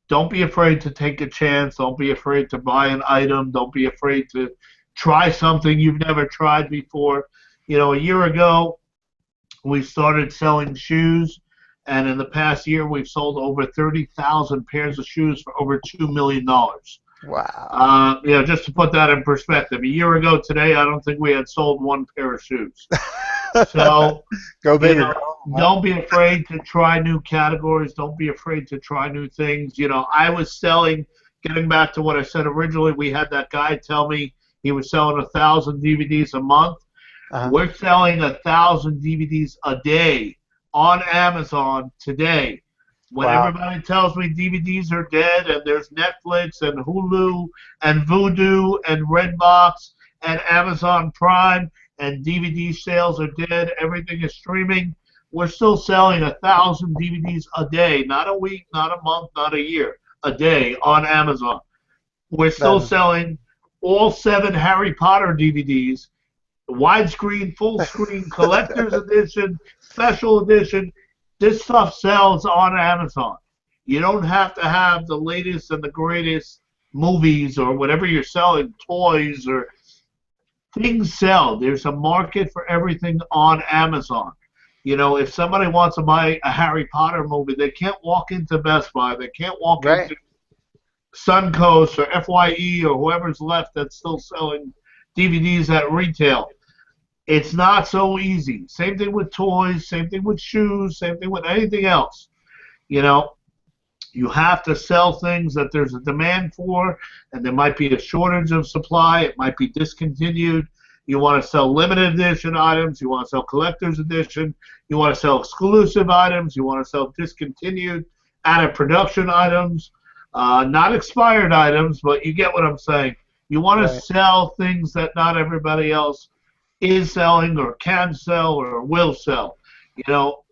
Speaker 2: Don't be afraid to take a chance. Don't be afraid to buy an item. Don't be afraid to try something you've never tried before. A year ago, we started selling shoes, and in the past year, we've sold over 30,000 pairs of shoes for over $2 million.
Speaker 1: Wow.
Speaker 2: Just to put that in perspective, a year ago today, I don't think we had sold one pair of shoes. So,
Speaker 1: Go big or go home.
Speaker 2: don't be afraid to try new categories. Don't be afraid to try new things. I was selling, getting back to what I said originally, we had that guy tell me he was selling 1,000 DVDs a month. We're selling 1,000 DVDs a day on Amazon today. When everybody tells me DVDs are dead and there's Netflix and Hulu and Vudu and Redbox and Amazon Prime and DVD sales are dead, everything is streaming, we're still selling 1,000 DVDs a day, not a week, not a month, not a year, a day on Amazon. We're still selling all 7 Harry Potter DVDs, widescreen, full screen, collector's edition, special edition. This stuff sells on Amazon. You don't have to have the latest and the greatest movies or whatever you're selling, toys or things sell. There's a market for everything on Amazon. If somebody wants to buy a Harry Potter movie, they can't walk into Best Buy. They can't walk into Suncoast or FYE or whoever's left that's still selling DVDs at retail. It's not so easy. Same thing with toys, same thing with shoes, same thing with anything else. You have to sell things that there's a demand for, and there might be a shortage of supply. It might be discontinued. You want to sell limited edition items. You want to sell collector's edition. You want to sell exclusive items. You want to sell discontinued, out of production items, not expired items, but you get what I'm saying. You want to sell things that not everybody else is selling or can sell or will sell.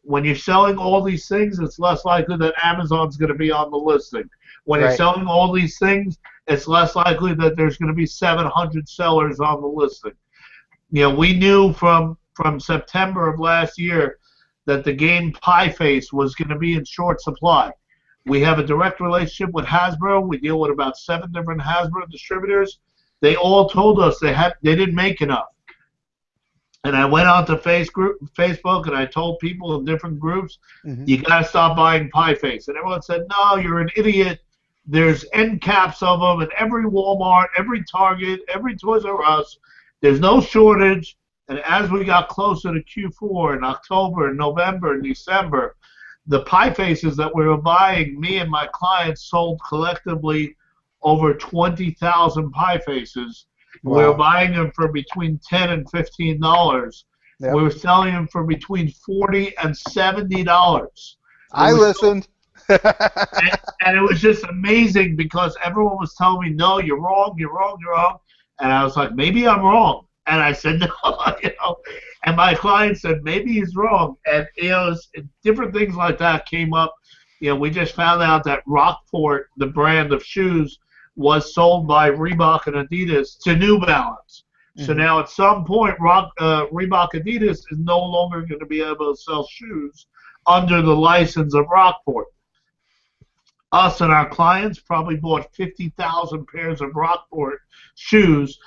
Speaker 2: When you're selling all these things, it's less likely that Amazon's going to be on the listing. When you're selling all these things, it's less likely that there's going to be 700 sellers on the listing. We knew from September of last year that the game Pie Face was going to be in short supply. We have a direct relationship with Hasbro. We deal with about 7 different Hasbro distributors. They all told us they didn't make enough. And I went on to Facebook and I told people in different groups, you got to stop buying Pie Face. And everyone said, no, you're an idiot. There's end caps of them in every Walmart, every Target, every Toys R Us. There's no shortage. And as we got closer to Q4 in October and November and December, the Pie Faces that we were buying, me and my clients sold collectively over 20,000 Pie Faces. Wow. We were buying them for between $10 and $15. Yep. We were selling them for between $40 and $70.
Speaker 1: I listened.
Speaker 2: and it was just amazing because everyone was telling me, no, you're wrong, you're wrong, you're wrong. And I was like, maybe I'm wrong. And I said, no, And my client said, maybe he's wrong. And different things like that came up. We just found out that Rockport, the brand of shoes, was sold by Reebok and Adidas to New Balance. So now at some point, Reebok Adidas is no longer going to be able to sell shoes under the license of Rockport. Us and our clients probably bought 50,000 pairs of Rockport shoes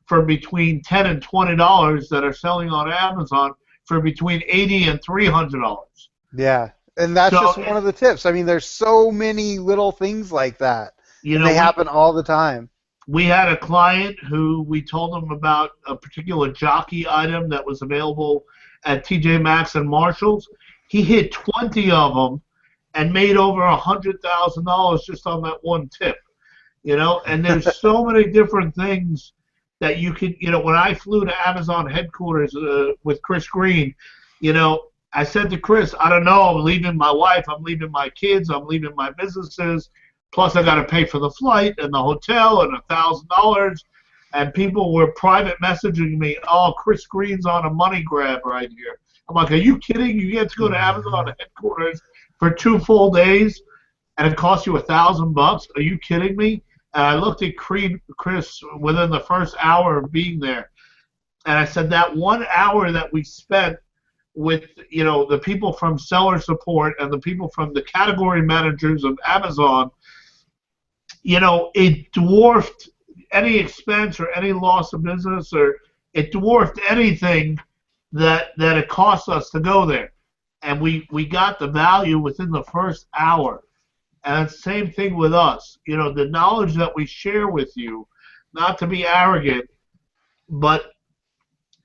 Speaker 2: for between $10 and $20 that are selling on Amazon for between $80 and $300.
Speaker 1: Yeah. And that's
Speaker 2: So,
Speaker 1: just one of the tips. I mean, there's so many little things like that,
Speaker 2: you
Speaker 1: and
Speaker 2: know,
Speaker 1: they happen all the time.
Speaker 2: we had a client who we told them about a particular jockey item that was available at TJ Maxx and Marshalls. He hit 20 of them and made over $100,000 just on that one tip. And there's so many different things that you could, when I flew to Amazon headquarters with Chris Green, I said to Chris, I don't know, I'm leaving my wife, I'm leaving my kids, I'm leaving my businesses, plus I got to pay for the flight and the hotel and $1,000. And people were private messaging me, oh, Chris Green's on a money grab right here. I'm like, are you kidding? You get to go to Amazon headquarters for 2 full days and it costs you $1,000? Are you kidding me? And I looked at Chris within the first hour of being there, and I said that 1 hour that we spent with the people from seller support and the people from the category managers of Amazon, it dwarfed any expense or any loss of business, or it dwarfed anything that it cost us to go there, and we got the value within the first hour. And same thing with us. The knowledge that we share with you, not to be arrogant, but,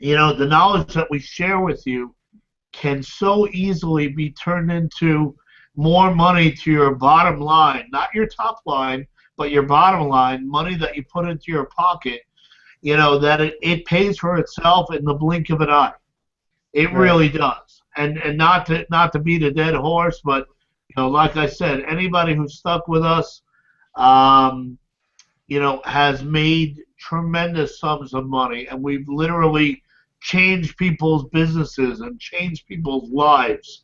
Speaker 2: the knowledge that we share with you can so easily be turned into more money to your bottom line, not your top line, but your bottom line, money that you put into your pocket, that it pays for itself in the blink of an eye. It really does. And not to beat a dead horse, but like I said, anybody who's stuck with us, has made tremendous sums of money, and we've literally changed people's businesses and changed people's lives.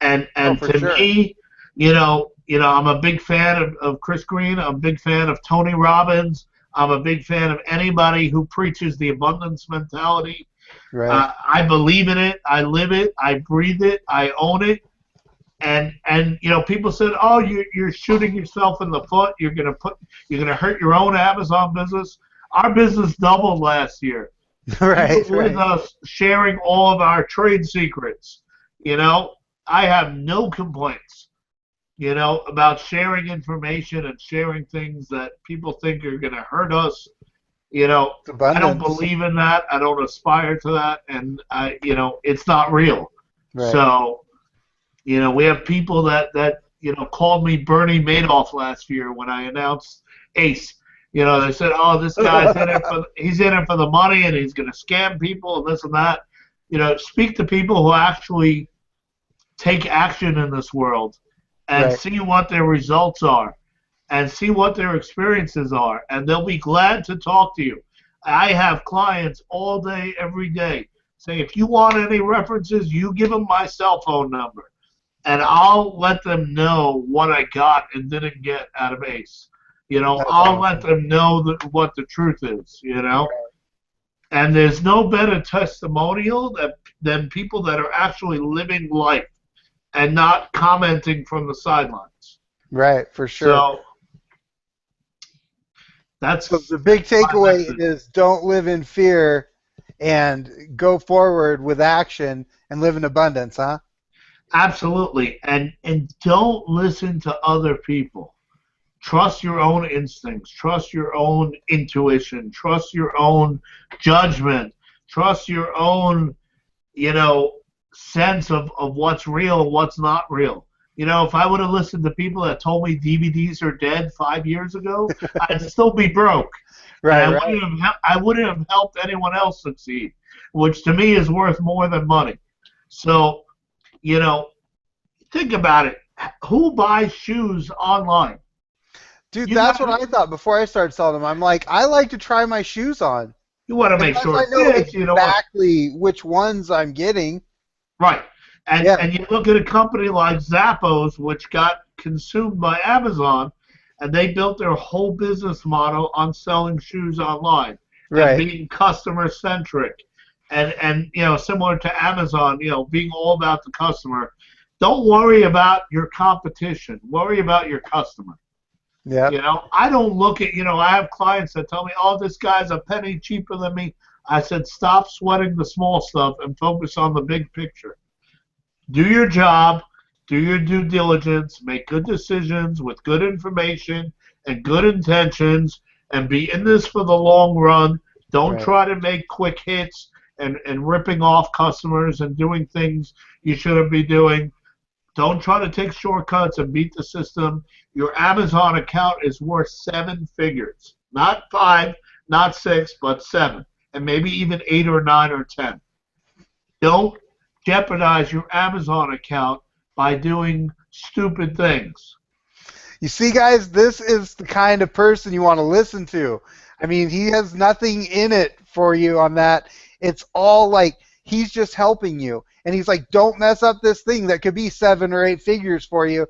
Speaker 2: And to me, I'm a big fan of Chris Green. I'm a big fan of Tony Robbins. I'm a big fan of anybody who preaches the abundance mentality.
Speaker 1: Right.
Speaker 2: I believe in it. I live it. I breathe it. I own it. And people said, oh, you're shooting yourself in the foot. You're gonna hurt your own Amazon business. Our business doubled last year.
Speaker 1: Right.
Speaker 2: With us sharing all of our trade secrets. I have no complaints. About sharing information and sharing things that people think are gonna hurt us. I don't believe in that. I don't aspire to that, and it's not real.
Speaker 1: Right.
Speaker 2: So. We have people that called me Bernie Madoff last year when I announced ACE. They said, oh, this guy's he's in it for the money and he's going to scam people and this and that. Speak to people who actually take action in this world and see what their results are and see what their experiences are, and they'll be glad to talk to you. I have clients all day, every day, say, if you want any references, you give them my cell phone number. And I'll let them know what I got and didn't get out of ACE. I'll let them know what the truth is, And there's no better testimonial than people that are actually living life and not commenting from the sidelines.
Speaker 1: Right, for sure.
Speaker 2: So that's
Speaker 1: the big takeaway is don't live in fear and go forward with action and live in abundance, huh?
Speaker 2: Absolutely, and don't listen to other people. Trust your own instincts. Trust your own intuition. Trust your own judgment. Trust your own, sense of what's real and what's not real. If I would have listened to people that told me DVDs are dead 5 years ago, I'd still be broke.
Speaker 1: Right.
Speaker 2: I wouldn't have helped anyone else succeed, which to me is worth more than money. So. Think about it. Who buys shoes online?
Speaker 1: Dude, that's what I thought before I started selling them. I'm like, I like to try my shoes on.
Speaker 2: You want to make sure
Speaker 1: I know exactly which ones I'm getting.
Speaker 2: Right. And you look at a company like Zappos, which got consumed by Amazon, and they built their whole business model on selling shoes online. And being customer-centric. And similar to Amazon, being all about the customer. Don't worry about your competition. Worry about your customer.
Speaker 1: Yeah.
Speaker 2: You know, I don't look at, I have clients that tell me, oh, this guy's a penny cheaper than me. I said, stop sweating the small stuff and focus on the big picture. Do your job, do your due diligence, make good decisions with good information and good intentions, and be in this for the long run. Don't
Speaker 1: Right.
Speaker 2: try to make quick hits and ripping off customers and doing things you shouldn't be doing. Don't try to take shortcuts and beat the system. Your Amazon account is worth 7 figures. Not 5, not 6, but 7. And maybe even 8 or 9 or 10. Don't jeopardize your Amazon account by doing stupid things.
Speaker 1: You see, guys, this is the kind of person you want to listen to. I mean, he has nothing in it for you on that. It's all like he's just helping you. And he's like, don't mess up this thing that could be 7 or 8 figures for you.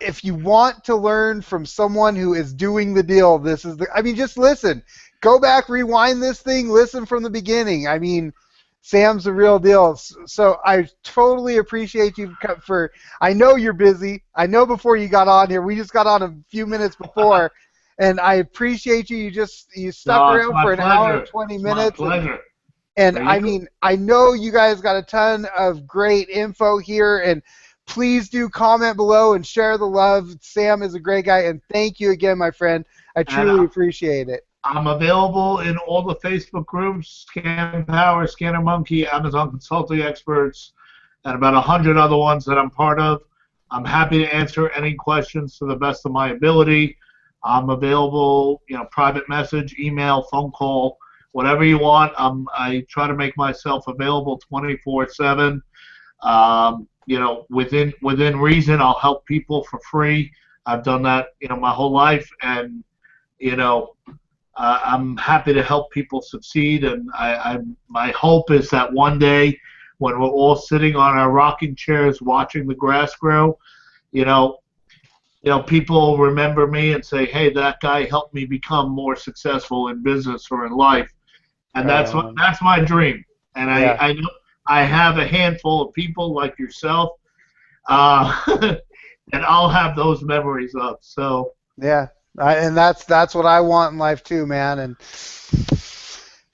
Speaker 1: If you want to learn from someone who is doing the deal, this is I mean, just listen. Go back, rewind this thing, listen from the beginning. I mean, Sam's the real deal. So I totally appreciate you for. I know you're busy. I know before you got on here, we just got on a few minutes before, and I appreciate you. You stuck
Speaker 2: No, it's
Speaker 1: around
Speaker 2: my
Speaker 1: for an hour
Speaker 2: pleasure.
Speaker 1: and 20
Speaker 2: It's my
Speaker 1: minutes,
Speaker 2: pleasure.
Speaker 1: and
Speaker 2: Are
Speaker 1: I
Speaker 2: you?
Speaker 1: mean, I know you guys got a ton of great info here, and please do comment below and share the love. Sam is a great guy, and thank you again, my friend. I
Speaker 2: And
Speaker 1: truly appreciate it.
Speaker 2: I'm available in all the Facebook groups, Scan Power, Scanner Monkey, Amazon Consulting Experts, and about 100 other ones that I'm part of. I'm happy to answer any questions to the best of my ability. I'm available, private message, email, phone call, whatever you want. I try to make myself available 24/7. Within reason, I'll help people for free. I've done that, my whole life, and you know, I'm happy to help people succeed, and my hope is that one day, when we're all sitting on our rocking chairs watching the grass grow, you know, people remember me and say, "Hey, that guy helped me become more successful in business or in life," and
Speaker 1: Right
Speaker 2: that's
Speaker 1: on.
Speaker 2: that's my dream. And
Speaker 1: Yeah.
Speaker 2: I know I have a handful of people like yourself, uh, and I'll have those memories of. So.
Speaker 1: Yeah, and that's what I want in life too, man. And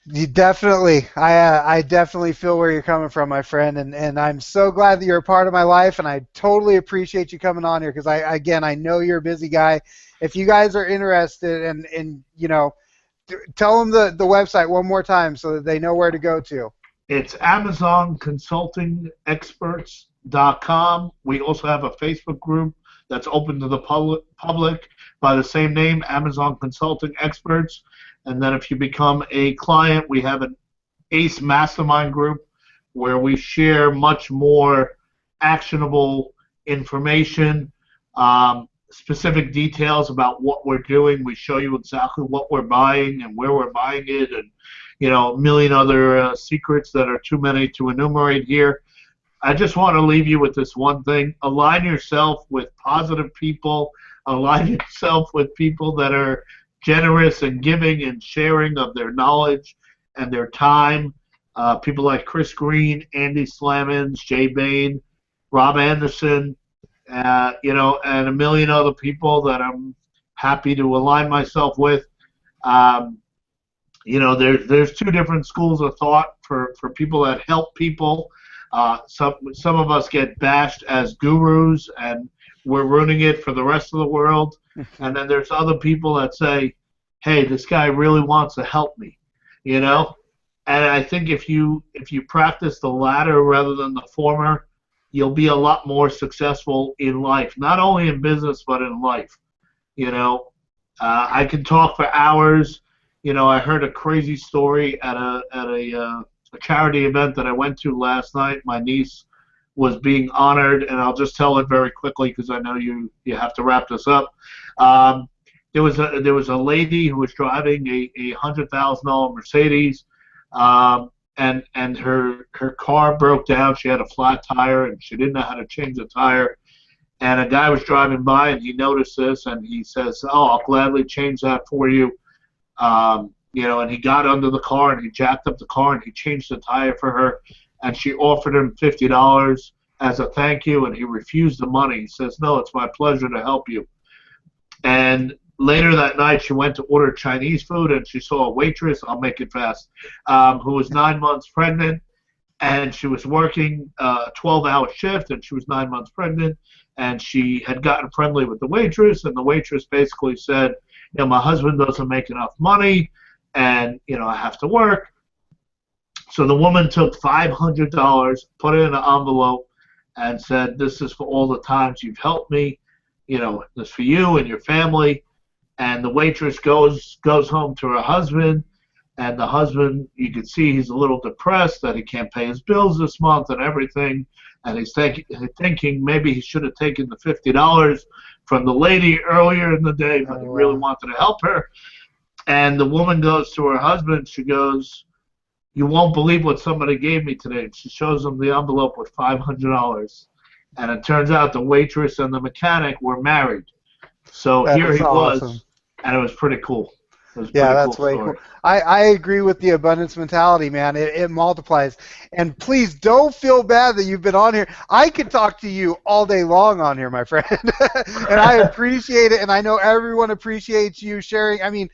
Speaker 1: you definitely, I definitely feel where you're coming from, my friend. And I'm so glad that you're a part of my life, and I totally appreciate you coming on here because I know you're a busy guy. If you guys are interested, and tell them the website one more time so that they know where to go to.
Speaker 2: It's AmazonConsultingExperts.com. We also have a Facebook group that's open to the public by the same name, Amazon Consulting Experts. And then if you become a client, we have an ACE Mastermind group where we share much more actionable information, specific details about what we're doing. We show you exactly what we're buying and where we're buying it, and a million other secrets that are too many to enumerate here. I just want to leave you with this one thing. Align yourself with positive people. Align yourself with people that are generous and giving and sharing of their knowledge and their time. People like Chris Green, Andy Slamans, Jay Bain, Rob Anderson, and a million other people that I'm happy to align myself with. There's two different schools of thought for people that help people. Some of us get bashed as gurus, and we're ruining it for the rest of the world. And then there's other people that say, "Hey, this guy really wants to help me," you know. And I think if you practice the latter rather than the former, you'll be a lot more successful in life, not only in business but in life. I can talk for hours. I heard a crazy story at a charity event that I went to last night. My niece was being honored, and I'll just tell it very quickly because I know you have to wrap this up. There was a lady who was driving a $100,000 Mercedes, and her car broke down. She had a flat tire, and she didn't know how to change the tire. And a guy was driving by, and he noticed this, and he says, "Oh, I'll gladly change that for you." And he got under the car and he jacked up the car and he changed the tire for her, and she offered him $50 as a thank you, and he refused the money. He says, "No, it's my pleasure to help you." And later that night, she went to order Chinese food, and she saw a waitress, I'll make it fast, who was 9 months pregnant, and she was working a 12-hour shift, and she was 9 months pregnant, and she had gotten friendly with the waitress, and the waitress basically said, my husband doesn't make enough money, and, I have to work. So the woman took $500, put it in an envelope, and said, this is for all the times you've helped me, this is for you and your family. And the waitress goes home to her husband, and the husband, you can see he's a little depressed that he can't pay his bills this month and everything, and he's thinking maybe he should have taken the $50 from the lady earlier in the day, but he really wanted to help her. And the woman goes to her husband, she goes, you won't believe what somebody gave me today. And she shows him the envelope with $500. And it turns out the waitress and the mechanic were married. So here he was, and it was pretty cool.
Speaker 1: Yeah, that's way cool. I agree with the abundance mentality, man. It multiplies. And please don't feel bad that you've been on here. I could talk to you all day long on here, my friend. And I appreciate it, and I know everyone appreciates you sharing. I mean,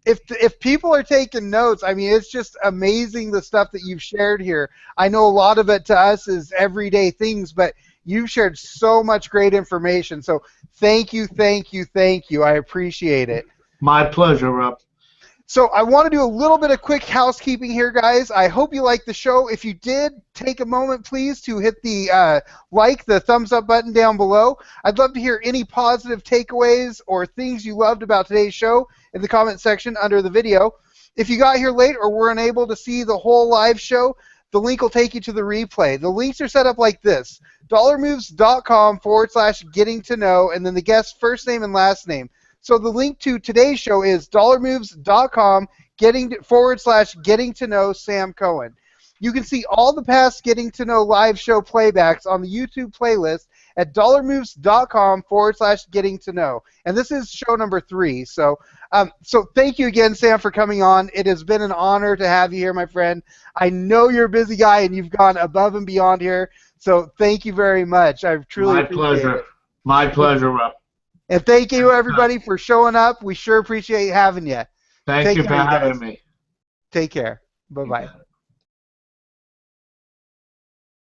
Speaker 1: if people are taking notes, I mean, it's just amazing the stuff that you've shared here. I know a lot of it to us is everyday things, but you've shared so much great information. So thank you, thank you, thank you. I appreciate it.
Speaker 2: My pleasure, Rob.
Speaker 1: So I want to do a little bit of quick housekeeping here, guys. I hope you liked the show. If you did, take a moment, please, to hit the the thumbs up button down below. I'd love to hear any positive takeaways or things you loved about today's show in the comment section under the video. If you got here late or were unable to see the whole live show, the link will take you to the replay. The links are set up like this: dollarmoves.com/getting-to-know, and then the guest's first name and last name. So the link to today's show is dollarmoves.com/getting-to-know Sam Cohen. You can see all the past Getting to Know live show playbacks on the YouTube playlist at dollarmoves.com/getting-to-know. And this is show number 3. So thank you again, Sam, for coming on. It has been an honor to have you here, my friend. I know you're a busy guy, and you've gone above and beyond here. So thank you very much. I truly appreciate it.
Speaker 2: My pleasure, Rob.
Speaker 1: And thank you, everybody, for showing up. We sure appreciate having you.
Speaker 2: Thank you for having me.
Speaker 1: Take care. Bye-bye.